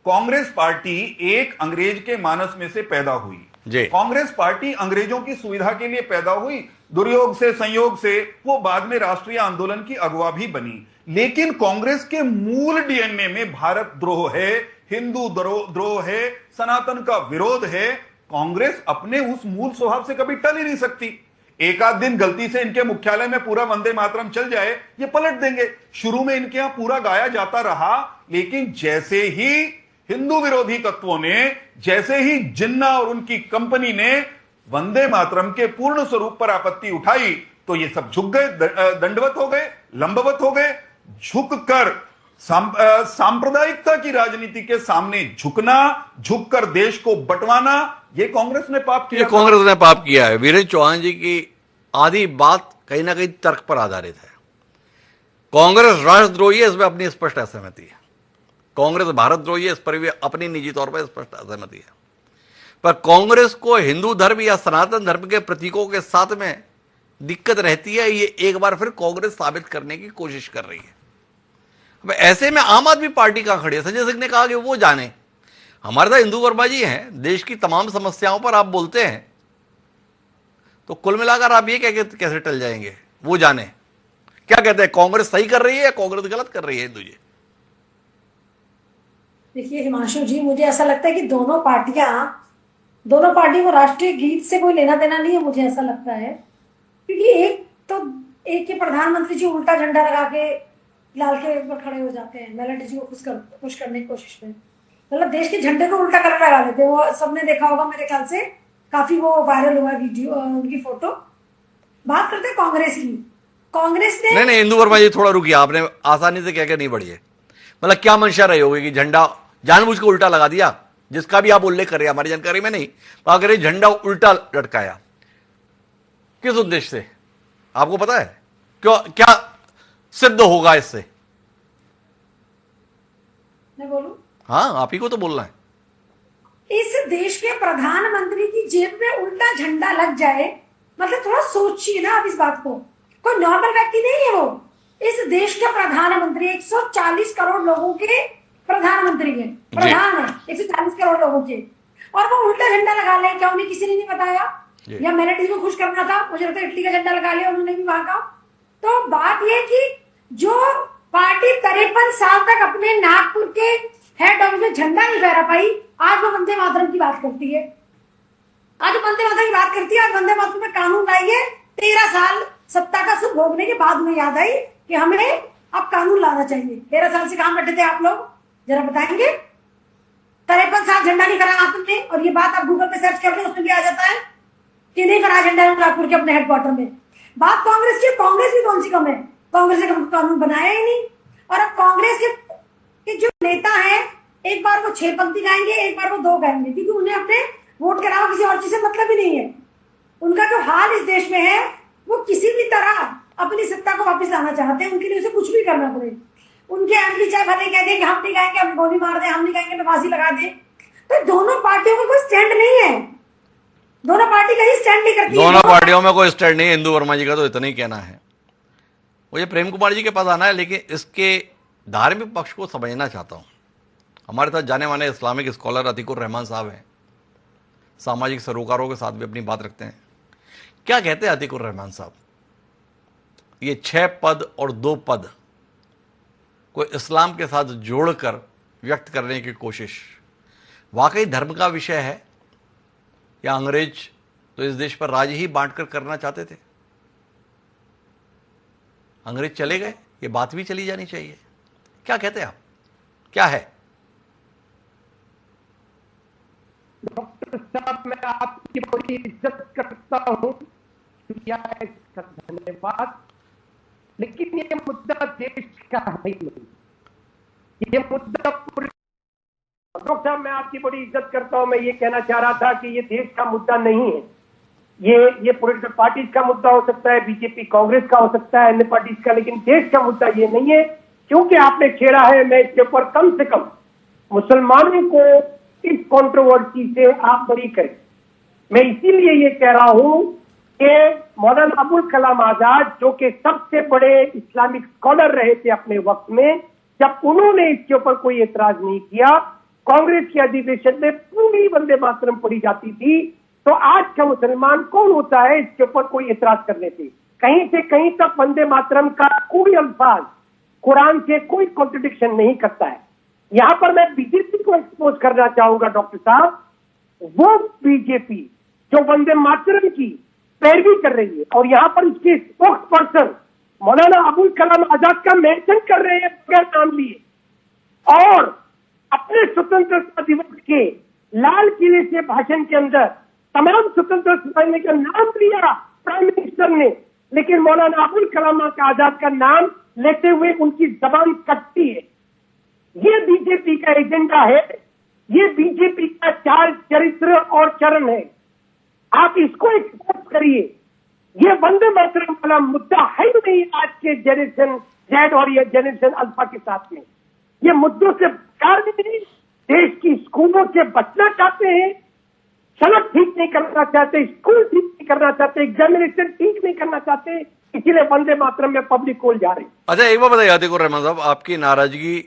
कांग्रेस पार्टी एक अंग्रेज के मानस में से पैदा हुई। कांग्रेस पार्टी अंग्रेजों की सुविधा के लिए पैदा हुई, दुर्योग से संयोग से वो बाद में राष्ट्रीय आंदोलन की अगुवा भी बनी। लेकिन कांग्रेस के मूल डीएनए में भारत द्रोह है, हिंदू द्रोह है, सनातन का विरोध है। कांग्रेस अपने उस मूल स्वभाव से कभी टल ही नहीं सकती। एक आध दिन गलती से इनके मुख्यालय में पूरा वंदे मातरम चल जाए, ये पलट देंगे। शुरू में इनके यहां पूरा गाया जाता रहा, लेकिन जैसे ही हिंदू विरोधी तत्वों ने, जैसे ही जिन्ना और उनकी कंपनी ने वंदे मातरम के पूर्ण स्वरूप पर आपत्ति उठाई तो ये सब झुक गए, दंडवत हो गए, लंबवत हो गए। झुककर सांप्रदायिकता की राजनीति के सामने झुकना, झुककर देश को बंटवाना, ये कांग्रेस ने पाप किया। ये कांग्रेस ने पाप किया है। वीरेंद्र चौहान जी की आधी बात कहीं ना कहीं तर्क पर आधारित है। कांग्रेस राष्ट्रद्रोही है, इसमें अपनी स्पष्ट असहमति है। कांग्रेस भारतद्रोही है, इस पर भी अपनी निजी तौर पर स्पष्ट असहमति है। पर कांग्रेस को हिंदू धर्म या सनातन धर्म के प्रतीकों के साथ में दिक्कत रहती है, ये एक बार फिर कांग्रेस साबित करने की कोशिश कर रही है। अब ऐसे में आम आदमी पार्टी कहां खड़ी है? संजय सिंह ने कहा कि वो जाने। हमारे साथ इंदु वर्मा जी हैं, देश की तमाम समस्याओं पर आप बोलते हैं, तो कुल मिलाकर आप ये कैसे टल जाएंगे? वो जाने। क्या कहते हैं, कांग्रेस सही कर रही है या कांग्रेस गलत कर रही है? इंदु जी देखिए हिमांशु जी, मुझे ऐसा लगता है कि दोनों पार्टियों को राष्ट्रीय गीत से कोई लेना देना नहीं है। मुझे ऐसा लगता है क्योंकि एक के प्रधानमंत्री जी उल्टा झंडा लगा के लाल के ऊपर खड़े हो जाते हैं मेलोडी जी को खुश करने की कोशिश में, मतलब देश के झंडे को उल्टा कर लगा लेते हैं। वो सबने देखा होगा, मेरे ख्याल से काफी वो वायरल हुआ वीडियो, उनकी फोटो। बात करते हैं कांग्रेस की। कांग्रेस ने नहीं इंदु वर्मा जी थोड़ा रुकिए, आपने आसानी से कह के नहीं बढ़िए। मतलब क्या मंशा रही होगी कि झंडा जानबूझ के उल्टा लगा दिया, जिसका भी आप उल्लेख कर रहे हैं, हमारी जानकारी में नहीं, अगर झंडा उल्टा लटकाया किस उद्देश्य से आपको पता है? क्यों, क्या सिद्ध होगा इससे? मैं बोलूं? हाँ, आप ही को तो बोलना है। इस देश के प्रधानमंत्री की जेब में उल्टा झंडा लग जाए, मतलब थोड़ा सोचिए ना आप इस बात को। कोई नॉर्मल व्यक्ति नहीं है वो। इस देश के प्रधानमंत्री 140 करोड़ लोगों के प्रधानमंत्री है, प्रधान है 140 करोड़ लोगों के, और वो उल्टा झंडा लगा ले। क्या उन्हें किसी ने नहीं बताया? या मेलोडी को खुश करना था? मुझे लगता है इटली का झंडा लगा लिया उन्होंने भी वहां का। तो बात यह कि जो पार्टी 53 साल तक अपने नागपुर के हेड ऑफिस में झंडा नहीं फहरा पाई, आज वो वंदे मातरम की बात करती है। आज वंदे मातरम की बात करती है। आज वंदे मातरम में कानून लाई है। 13 साल सत्ता का सुख भोगने के बाद में याद आई कि हमें अब कानून लाना चाहिए। 13 साल से कहां बैठे थे आप लोग, जरा बताएंगे? 53 साल झंडा नहीं करा आपने, और ये बात आप गूगल पे सर्च कर लो, उसमें भी आ जाता है कि नहीं करा झंडा नागपुर के अपने हेडक्वार्टर में। बात कांग्रेस की, कांग्रेस भी कौन सी कम है? कांग्रेस ने कानून बनाया ही नहीं। और अब कांग्रेस के जो नेता हैं, एक बार वो 6 पंक्ति गाएंगे, एक बार वो 2 गाएंगे, क्योंकि उन्हें अपने वोट के अलावा किसी और चीज से मतलब ही नहीं है। उनका जो हाल इस देश में है, वो किसी भी तरह अपनी सत्ता को वापस लाना चाहते हैं। उनके लिए उसे कुछ भी करना पड़े। उनके एमपी चाहे भले कह दें कि हम नहीं गाएंगे, हम गोली मार दें, हम नहीं गाएंगे, फांसी लगा दें। तो दोनों पार्टियों का कोई स्टैंड नहीं है। दोनों पार्टी कहीं स्टैंड नहीं करती। दोनों पार्टियों में कोई स्टैंड नहीं है। इंदु वर्मा जी का तो इतना ही कहना है। मुझे प्रेम कुमार जी के पास आना है, लेकिन इसके धार्मिक पक्ष को समझना चाहता हूं। हमारे साथ जाने माने इस्लामिक स्कॉलर अतीकुर रहमान साहब हैं, सामाजिक सरोकारों के साथ भी अपनी बात रखते हैं। क्या कहते हैं अतीकुर रहमान साहब? ये 6 पद और 2 पद को इस्लाम के साथ जोड़कर व्यक्त करने की कोशिश वाकई धर्म का विषय है, या अंग्रेज तो इस देश पर राज ही बांटकर करना चाहते थे? अंग्रेज चले गए, ये बात भी चली जानी चाहिए। क्या कहते हैं आप, क्या है? डॉक्टर साहब, मैं आपकी बड़ी इज्जत करता हूं, धन्यवाद, लेकिन ये मुद्दा देश का है नहीं। ये मुद्दा पूरे, डॉक्टर साहब मैं आपकी बड़ी इज्जत करता हूं, मैं ये कहना चाह रहा था कि ये देश का मुद्दा नहीं है। ये पॉलिटिकल पार्टीज का मुद्दा हो सकता है, बीजेपी कांग्रेस का हो सकता है, अन्य पार्टीज का, लेकिन देश का मुद्दा ये नहीं है। क्योंकि आपने छेड़ा है, मैं इसके ऊपर कम से कम मुसलमानों को इस कंट्रोवर्सी से आप बरी करें। मैं इसीलिए ये कह रहा हूं कि मौलाना अबुल कलाम आजाद, जो कि सबसे बड़े इस्लामिक स्कॉलर रहे थे अपने वक्त में, जब उन्होंने इसके ऊपर कोई एतराज नहीं किया, कांग्रेस के अधिवेशन में पूरी वंदे मातरम पढ़ी जाती थी, तो आज का मुसलमान कौन होता है इसके ऊपर कोई एतराज करने से? कहीं से कहीं तक वंदे मातरम का कोई अल्फाज कुरान से कोई कॉन्ट्रडिक्शन नहीं करता है। यहां पर मैं बीजेपी को एक्सपोज करना चाहूंगा डॉक्टर साहब, वो बीजेपी जो वंदे मातरम की पैरवी कर रही है और यहां पर इसके स्पोक्स पर्सन मौलाना अबुल कलाम आजाद का मेंशन कर रहे हैं बगैर नाम लिए, और अपने स्वतंत्रता दिवस के लाल किले से भाषण के अंदर तमाम स्वतंत्रता सेनानियों का नाम लिया प्राइम मिनिस्टर ने, लेकिन मौलाना अबुल कलाम आजाद का नाम लेते हुए उनकी जबान कटती है। ये बीजेपी का एजेंडा है, ये बीजेपी का चाल चरित्र और चरण है। आप इसको एक्सपोज करिए। ये वंदे मातरम वाला मुद्दा है ही नहीं आज के जनरेशन जेड और ये जनरेशन अल्फा के साथ में। ये मुद्दों से कार नहीं, देश की स्कूलों से बचना चाहते हैं, सड़क ठीक नहीं करना चाहते, स्कूल ठीक नहीं करना चाहते, एग्जामिनेशन ठीक नहीं करना चाहते, इसीलिए वंदे मातरम में पब्लिक कोल जा रही। अच्छा, एक बार बताइए आतिकुर रहमान साहब, आपकी नाराजगी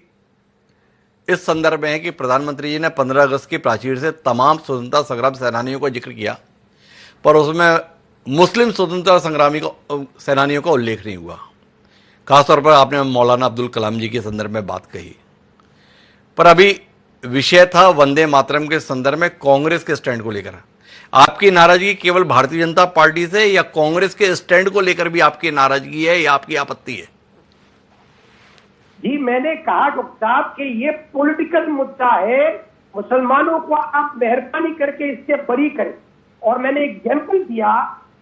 इस संदर्भ में है कि प्रधानमंत्री जी ने 15 अगस्त की प्राचीर से तमाम स्वतंत्रता संग्राम सेनानियों का जिक्र किया, पर उसमें मुस्लिम स्वतंत्रता संग्रामी सेनानियों का उल्लेख नहीं हुआ। खासतौर पर आपने मौलाना अब्दुल कलाम जी के संदर्भ में बात कही, पर अभी विषय था वंदे मातरम के संदर्भ में कांग्रेस के स्टैंड को लेकर। आपकी नाराजगी केवल भारतीय जनता पार्टी से या कांग्रेस के स्टैंड को लेकर भी आपकी नाराजगी है या आपकी आपत्ति है? जी, मैंने कहा डॉक्टर साहब कि ये पॉलिटिकल मुद्दा है, मुसलमानों को आप मेहरबानी करके इससे बरी करें। और मैंने एग्जाम्पल दिया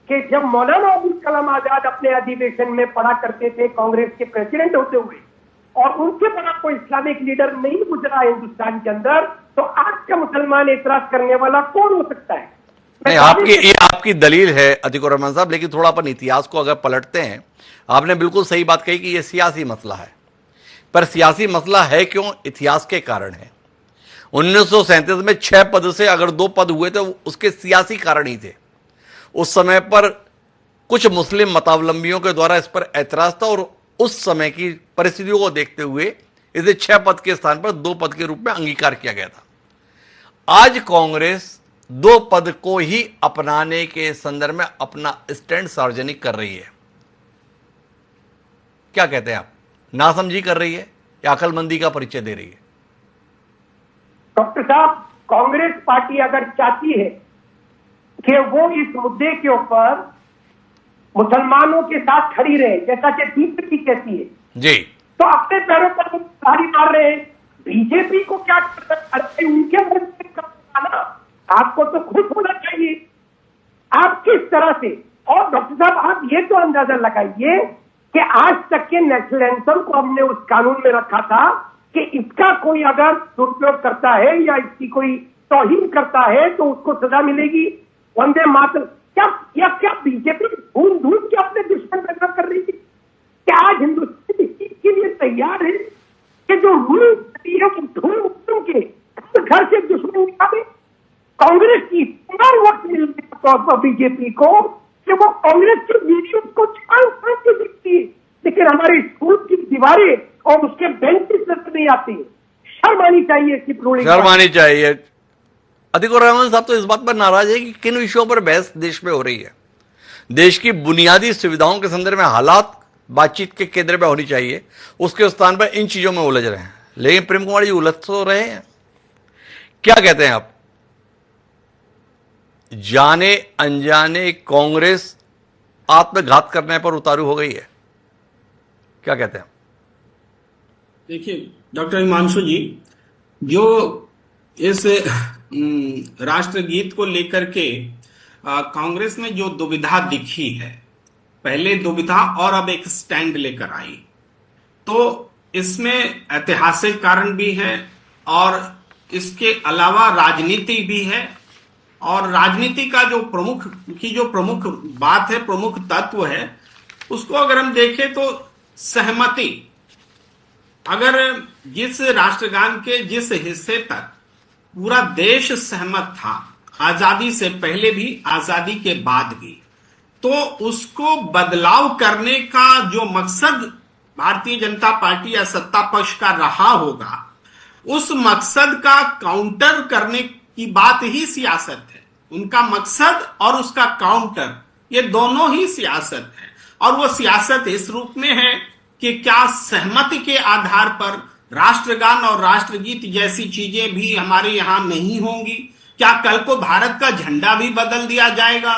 कि जब मौलाना अबुल कलाम आजाद अपने अधिवेशन में पढ़ा करते थे कांग्रेस के प्रेसिडेंट होते हुए, और उनके बड़ा कोई इस्लामिक लीडर नहीं गुजरा हिंदुस्तान के अंदर, तो आज का मुसलमान एतराज करने वाला कौन हो सकता है? नहीं, आपकी दलील है अतिकुर रहमान साहब, लेकिन थोड़ा अपन इतिहास को अगर पलटते हैं, आपने बिल्कुल सही बात कही कि यह सियासी मसला है, पर सियासी मसला है क्यों? इतिहास के कारण है। 1937 में 6 पद से अगर 2 पद हुए तो उसके सियासी कारण ही थे। उस समय पर कुछ मुस्लिम मतावलंबियों के द्वारा इस पर ऐतराज था और उस समय की परिस्थितियों को देखते हुए इसे 6 पद के स्थान पर 2 पद के रूप में अंगीकार किया गया था। आज कांग्रेस 2 पद को ही अपनाने के संदर्भ में अपना स्टैंड सार्वजनिक कर रही है। क्या कहते हैं आप? नासमझी कर रही है या अकलमंदी का परिचय दे रही है? डॉक्टर साहब, कांग्रेस पार्टी अगर चाहती है कि वो इस मुद्दे के ऊपर मुसलमानों के साथ खड़ी रहे, जैसा कि बीजेपी कहती है जी, तो अपने पैरों पर वो ताली मार रहे हैं। बीजेपी को क्या करना है? उनके ना, आपको तो खुश होना चाहिए। आप किस तरह से, और डॉक्टर साहब आप ये तो अंदाजा लगाइए कि आज तक के नेशनल एंथम को हमने उस कानून में रखा था कि इसका कोई अगर दुरुपयोग करता है या इसकी कोई तौहीन करता है तो उसको सजा मिलेगी। वंदे मातरम क्या बीजेपी ढूंढ के अपने दुश्मन पैदा कर रही है? क्या आज हिंदुस्तान इस चीज के लिए तैयार है कि जो रूल है ढूंढ के घर से दुश्मन निकाले? कांग्रेस की इतना वक्त मिलने तौर पर बीजेपी को कि वो कांग्रेस के वीडियो को छान के दिखती है, लेकिन हमारे स्कूल की दीवारें और उसके बेंचेस नजर नहीं आती। शर्म आनी चाहिए इसकी रूलिंग, शर्म आनी चाहिए। अतिकुर रहमान साहब तो इस बात पर नाराज है कि किन विषयों पर बहस देश में हो रही है। देश की बुनियादी सुविधाओं के संदर्भ में हालात बातचीत के केंद्र में होनी चाहिए, उसके स्थान पर इन चीजों में उलझ रहे हैं। लेकिन प्रेम कुमार जी उलझ तो रहे हैं। क्या कहते हैं आप? जाने अनजाने कांग्रेस आत्मघात करने पर उतारू हो गई है, क्या कहते हैं? देखिए डॉक्टर हिमांशु जी, जो इस राष्ट्रगीत को लेकर के कांग्रेस में जो दुविधा दिखी है, पहले दुविधा और अब एक स्टैंड लेकर आई, तो इसमें ऐतिहासिक कारण भी है और इसके अलावा राजनीति भी है। और राजनीति का जो प्रमुख बात है, प्रमुख तत्व है, उसको अगर हम देखें तो सहमति। अगर जिस राष्ट्रगान के जिस हिस्से तक पूरा देश सहमत था, आजादी से पहले भी आजादी के बाद भी, तो उसको बदलाव करने का जो मकसद भारतीय जनता पार्टी या सत्ता पक्ष का रहा होगा, उस मकसद का काउंटर करने की बात ही सियासत है। उनका मकसद और उसका काउंटर, ये दोनों ही सियासत है। और वो सियासत इस रूप में है कि क्या सहमति के आधार पर राष्ट्रगान और राष्ट्रगीत जैसी चीजें भी हमारे यहां नहीं होंगी? क्या कल को भारत का झंडा भी बदल दिया जाएगा?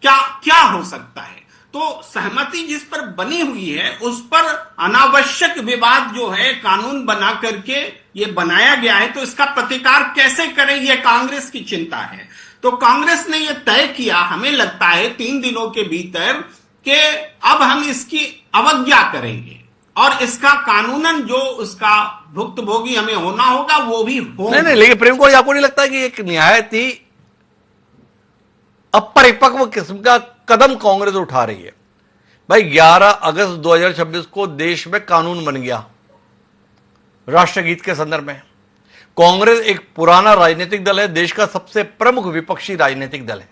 क्या हो सकता है? तो सहमति जिस पर बनी हुई है उस पर अनावश्यक विवाद जो है कानून बना करके ये बनाया गया है, तो इसका प्रतिकार कैसे करें, ये कांग्रेस की चिंता है। तो तो कांग्रेस ने यह तय किया, हमें लगता है 3 दिनों के भीतर, कि अब हम इसकी अवज्ञा करेंगे और इसका कानूनन जो उसका भुक्तभोगी हमें होना होगा वो भी हो। नहीं, लेकिन प्रेम कुमार जी, आपको नहीं लगता कि एक निहायत ही अपरिपक्व किस्म का कदम कांग्रेस उठा रही है? भाई 11 अगस्त 2026 को देश में कानून बन गया राष्ट्रगीत के संदर्भ में। कांग्रेस एक पुराना राजनीतिक दल है, देश का सबसे प्रमुख विपक्षी राजनीतिक दल है।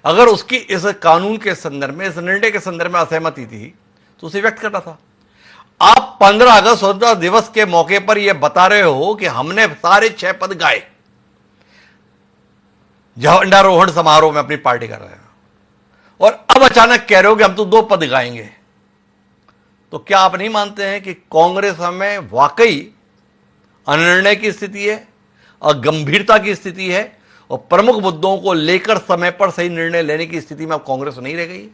अगर उसकी इस कानून के संदर्भ में, इस निर्णय के संदर्भ में असहमति थी तो उसे व्यक्त करना था। आप 15 अगस्त स्वतंत्रता दिवस के मौके पर यह बता रहे हो कि हमने सारे 6 पद गाए, झंडारोहण समारोह में अपनी पार्टी कर रहे हैं, और अब अचानक कह रहे हो कि हम तो 2 पद गाएंगे। तो क्या आप नहीं मानते हैं कि कांग्रेस में वाकई अनिर्णय की स्थिति है और गंभीरता की स्थिति है, और प्रमुख मुद्दों को लेकर समय पर सही निर्णय लेने की स्थिति में अब कांग्रेस नहीं रह गई?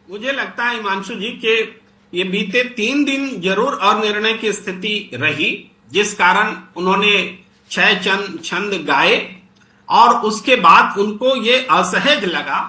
मुझे लगता है हिमांशु जी कि ये बीते 3 दिन जरूर अनिर्णय की स्थिति रही, जिस कारण उन्होंने 6 छंद गाए और उसके बाद उनको ये असहज लगा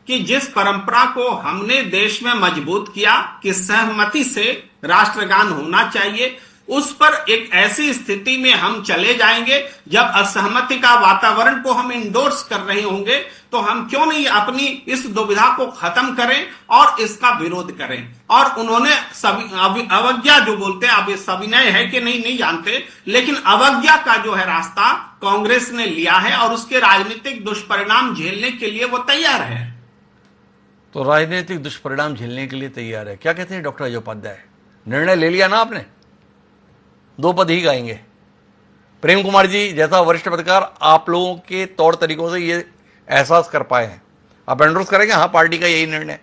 कि जिस परंपरा को हमने देश में मजबूत किया कि सहमति से राष्ट्रगान होना चाहिए, उस पर एक ऐसी स्थिति में हम चले जाएंगे जब असहमति का वातावरण को हम इंडोर्स कर रहे होंगे, तो हम क्यों नहीं अपनी इस दुविधा को खत्म करें और इसका विरोध करें। और उन्होंने अवज्ञा जो बोलते हैं, अब ये सविनय है कि नहीं जानते, लेकिन अवज्ञा का जो है रास्ता कांग्रेस ने लिया है और उसके राजनीतिक दुष्परिणाम झेलने के लिए वो तैयार है। तो राजनीतिक दुष्परिणाम झेलने के लिए तैयार है, क्या कहते हैं डॉक्टर अजय उपाध्याय? निर्णय ले लिया ना आपने, 2 पद ही गाएंगे। प्रेम कुमार जी जैसा वरिष्ठ पत्रकार आप लोगों के तौर तरीकों से ये एहसास कर पाए हैं, आप एंडोर्स करेंगे? हाँ, पार्टी का यही निर्णय।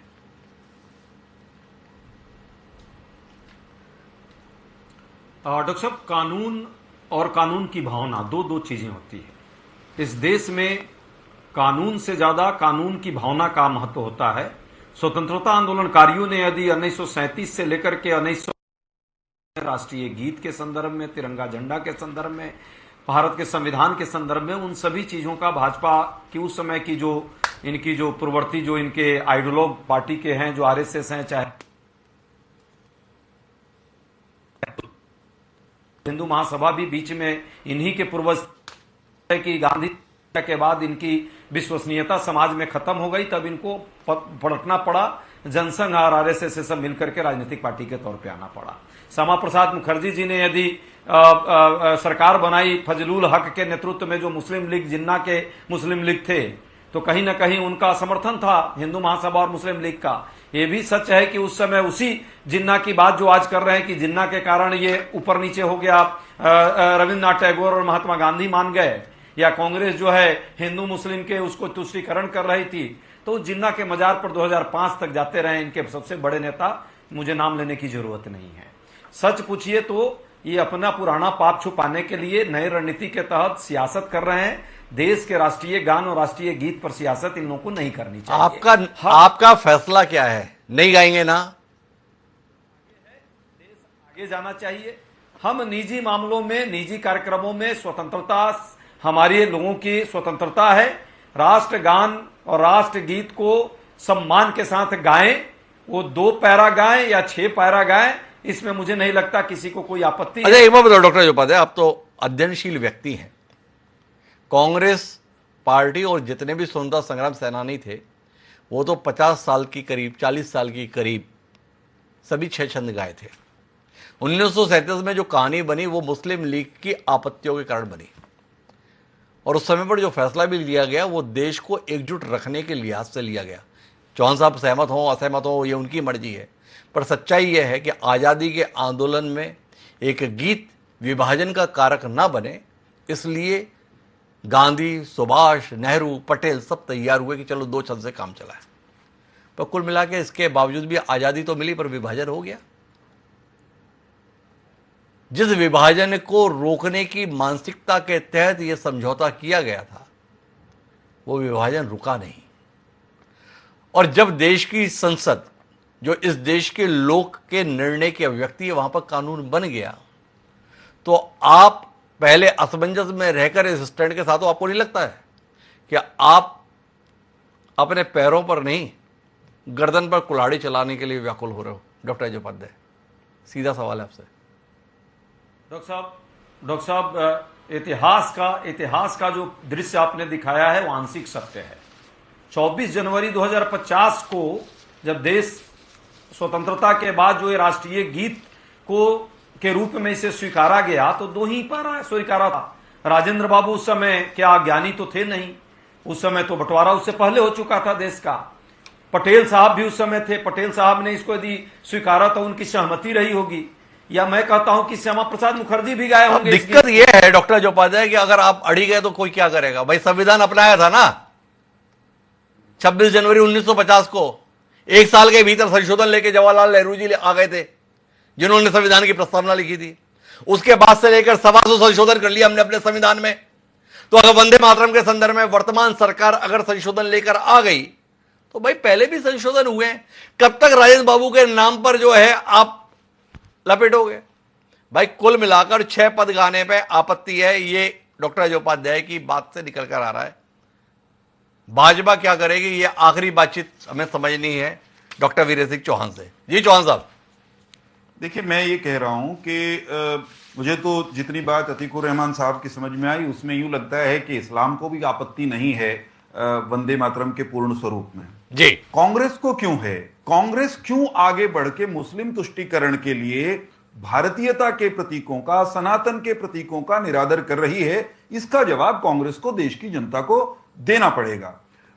डॉक्टर साहब, कानून और कानून की भावना दो चीजें होती है। इस देश में कानून से ज्यादा कानून की भावना का महत्व होता है। स्वतंत्रता आंदोलनकारियों ने यदि 1937 से लेकर के 1900 राष्ट्रीय गीत के संदर्भ में, तिरंगा झंडा के संदर्भ में, भारत के संविधान के संदर्भ में, उन सभी चीजों का भाजपा की उस समय की जो इनकी जो पूर्ववर्ती जो इनके आइडियोलॉग पार्टी के हैं, जो आरएसएस हैं, चाहे हिंदू महासभा भी बीच में इन्हीं के पूर्वज की, गांधी के बाद इनकी विश्वसनीयता समाज में खत्म हो गई, तब इनको पलटना पड़ा, जनसंघ और आरएसएस से सब मिलकर के राजनीतिक पार्टी के तौर पे आना पड़ा। श्यामा प्रसाद मुखर्जी जी ने यदि सरकार बनाई फजलुल हक के नेतृत्व में, जो मुस्लिम लीग जिन्ना के मुस्लिम लीग थे, तो कहीं ना कहीं उनका समर्थन था हिंदू महासभा और मुस्लिम लीग का। ये भी सच है कि उस समय उसी जिन्ना की बात जो आज कर रहे हैं कि जिन्ना के कारण ये ऊपर नीचे हो गया, रविन्द्रनाथ टैगोर और महात्मा गांधी मान गए, या कांग्रेस जो है हिंदू मुस्लिम के उसको तुष्टीकरण कर रही थी, तो जिन्ना के मजार पर 2005 तक जाते रहे इनके सबसे बड़े नेता। मुझे नाम लेने की जरूरत नहीं है। सच पूछिए तो ये अपना पुराना पाप छुपाने के लिए नई रणनीति के तहत सियासत कर रहे हैं। देश के राष्ट्रीय गान और राष्ट्रीय गीत पर सियासत इन लोगों को नहीं करनी चाहिए। आपका फैसला क्या है? नहीं गाएंगे ना? देश आगे जाना चाहिए। हम निजी मामलों में, निजी कार्यक्रमों में स्वतंत्रता, हमारे लोगों की स्वतंत्रता है। राष्ट्रगान और राष्ट्रगीत को सम्मान के साथ गाएं, वो 2 पैरा गाएं या 6 पैरा गाएं, इसमें मुझे नहीं लगता किसी को कोई आपत्ति है। अच्छा, एक बार बताओ डॉक्टर उपाध्याय, आप तो अध्ययनशील व्यक्ति हैं। कांग्रेस पार्टी और जितने भी स्वतंत्रता संग्राम सेनानी थे वो तो 50 साल की करीब, 40 साल की करीब सभी 6 छंद गाए थे। 1937 में जो कहानी बनी वो मुस्लिम लीग की आपत्तियों के कारण बनी, और उस समय पर जो फैसला भी लिया गया वो देश को एकजुट रखने के लिहाज से लिया गया। चौहान साहब सहमत हो असहमत हो ये उनकी मर्जी है, पर सच्चाई यह है कि आज़ादी के आंदोलन में एक गीत विभाजन का कारक ना बने, इसलिए गांधी, सुभाष, नेहरू, पटेल सब तैयार हुए कि चलो 2 छंद से काम चला है। पर कुल मिला के इसके बावजूद भी आज़ादी तो मिली, पर विभाजन हो गया। जिस विभाजन को रोकने की मानसिकता के तहत यह समझौता किया गया था, वो विभाजन रुका नहीं। और जब देश की संसद, जो इस देश के लोक के निर्णय की अभिव्यक्ति है, वहां पर कानून बन गया, तो आप पहले असमंजस में रहकर इस स्टैंड के साथ हो, आपको नहीं लगता है कि आप अपने पैरों पर नहीं, गर्दन पर कुल्हाड़ी चलाने के लिए व्याकुल हो रहे हो? डॉक्टर अजय उपाध्याय, सीधा सवाल है आपसे। डॉक्टर साहब, इतिहास का जो दृश्य आपने दिखाया है वो आंशिक सत्य है। 24 जनवरी 2050 को जब देश स्वतंत्रता के बाद जो ये राष्ट्रीय गीत के रूप में इसे स्वीकारा गया तो 2 ही पारा स्वीकारा था। राजेंद्र बाबू उस समय क्या ज्ञानी तो थे नहीं, उस समय तो बंटवारा उससे पहले हो चुका था देश का। पटेल साहब भी उस समय थे, पटेल साहब ने इसको यदि स्वीकारा तो उनकी सहमति रही होगी, या मैं कहता हूं कि श्यामा प्रसाद मुखर्जी भी गाए होंगे। दिक्कत यह है डॉक्टर अजय उपाध्याय कि अगर आप अड़ी गए तो कोई क्या करेगा? भाई संविधान अपनाया था ना 26 जनवरी 1950 को, 1 साल के भीतर संशोधन लेके जवाहरलाल नेहरू जी आ गए थे, जिन्होंने संविधान की प्रस्तावना लिखी थी। उसके बाद से लेकर 125 संशोधन कर लिया हमने अपने संविधान में। तो अगर वंदे मातरम के संदर्भ में वर्तमान सरकार अगर संशोधन लेकर आ गई तो भाई पहले भी संशोधन हुए हैं, कब तक राजेंद्र बाबू के नाम पर जो है आप लपेटोगे? भाई कुल मिलाकर 6 पद गाने पे आपत्ति है, ये डॉक्टर अजय उपाध्याय की बात से निकल कर आ रहा है। भाजपा क्या करेगी, ये आखिरी बातचीत हमें समझनी है डॉक्टर वीर सिंह चौहान से। जी चौहान साहब। देखिए, मैं ये कह रहा हूं कि मुझे तो जितनी बात अतीकुर रहमान साहब की समझ में आई उसमें यूं लगता है कि इस्लाम को भी आपत्ति नहीं है वंदे मातरम के पूर्ण स्वरूप में। जी। कांग्रेस को क्यों है? कांग्रेस क्यों आगे बढ़ के मुस्लिम तुष्टीकरण के लिए भारतीयता के प्रतीकों का, सनातन के प्रतीकों का निरादर कर रही है? इसका जवाब कांग्रेस को, देश की जनता को देना पड़ेगा।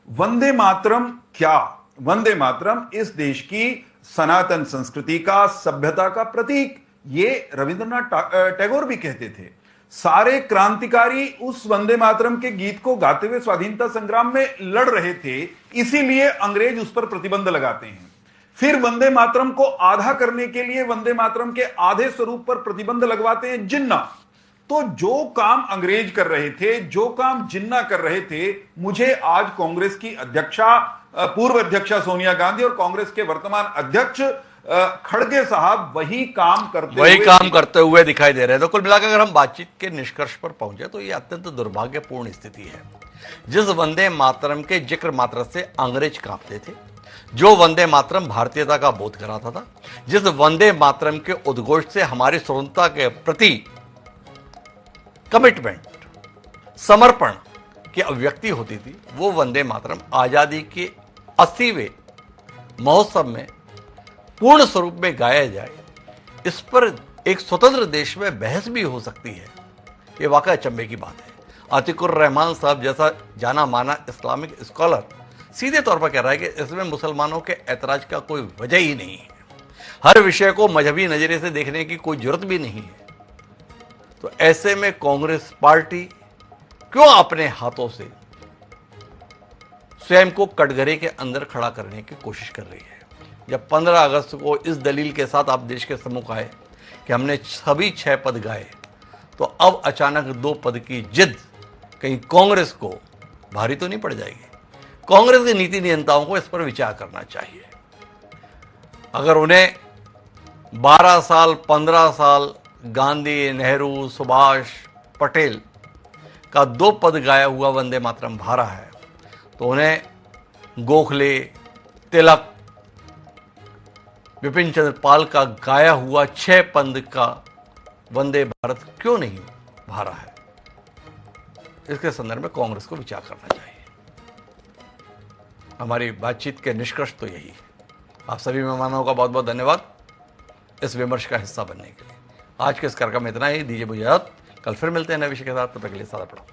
वंदे मातरम क्या? वंदे मातरम इस देश की सनातन संस्कृति का, सभ्यता का प्रतीक, ये रविंद्रनाथ टैगोर भी कहते थे। सारे क्रांतिकारी उस वंदे मातरम के गीत को गाते हुए स्वाधीनता संग्राम में लड़ रहे थे, इसीलिए अंग्रेज उस पर प्रतिबंध लगाते हैं। फिर वंदे मातरम को आधा करने के लिए वंदे मातरम के आधे स्वरूप पर प्रतिबंध लगवाते हैं जिन्ना। तो जो काम अंग्रेज कर रहे थे, जो काम जिन्ना कर रहे थे, मुझे आज कांग्रेस की अध्यक्षा, पूर्व अध्यक्षा सोनिया गांधी और कांग्रेस के वर्तमान अध्यक्ष खड़गे साहब वही काम करते हुए दिखाई दे रहे हैं। तो कुल मिलाकर अगर हम बातचीत के निष्कर्ष पर पहुंचे तो यह अत्यंत दुर्भाग्यपूर्ण स्थिति है। जिस वंदे मातरम के जिक्र मात्र से अंग्रेज कांपते थे, जो वंदे मातरम भारतीयता का बोध कराता था, जिस वंदे मातरम के उद्घोष से हमारी स्वतंत्रता के प्रति कमिटमेंट, समर्पण की अभिव्यक्ति होती थी, वो वंदे मातरम आजादी के 80वें महोत्सव में पूर्ण स्वरूप में गाया जाए, इस पर एक स्वतंत्र देश में बहस भी हो सकती है। ये वाकई अचंभे की बात है। अतीकुर रहमान साहब जैसा जाना माना इस्लामिक स्कॉलर सीधे तौर पर कह रहा है कि इसमें मुसलमानों के ऐतराज का कोई वजह ही नहीं है, हर विषय को मजहबी नजरिए से देखने की कोई जरूरत भी नहीं है। तो ऐसे में कांग्रेस पार्टी क्यों अपने हाथों से स्वयं को कटघरे के अंदर खड़ा करने की कोशिश कर रही है? जब 15 अगस्त को इस दलील के साथ आप देश के सम्मुख आए कि हमने सभी 6 पद गाए, तो अब अचानक 2 पद की जिद कहीं कांग्रेस को भारी तो नहीं पड़ जाएगी? कांग्रेस के नीति नियंताओं को इस पर विचार करना चाहिए। अगर उन्हें 12 साल 15 साल गांधी, नेहरू, सुभाष, पटेल का 2 पद गाया हुआ वंदे मातरम भारा है, तो उन्हें गोखले, तिलक, विपिन चंद्र पाल का गाया हुआ 6 पद का वंदे भारत क्यों नहीं भारा है? इसके संदर्भ में कांग्रेस को विचार करना चाहिए। हमारी बातचीत के निष्कर्ष तो यही है। आप सभी मेहमानों का बहुत बहुत धन्यवाद इस विमर्श का हिस्सा बनने के लिए। आज के इस कार्यक्रम में इतना ही। दीजिए मुझे याद, कल फिर मिलते हैं नए विषय के साथ। तब तक के लिए सादा पड़ा।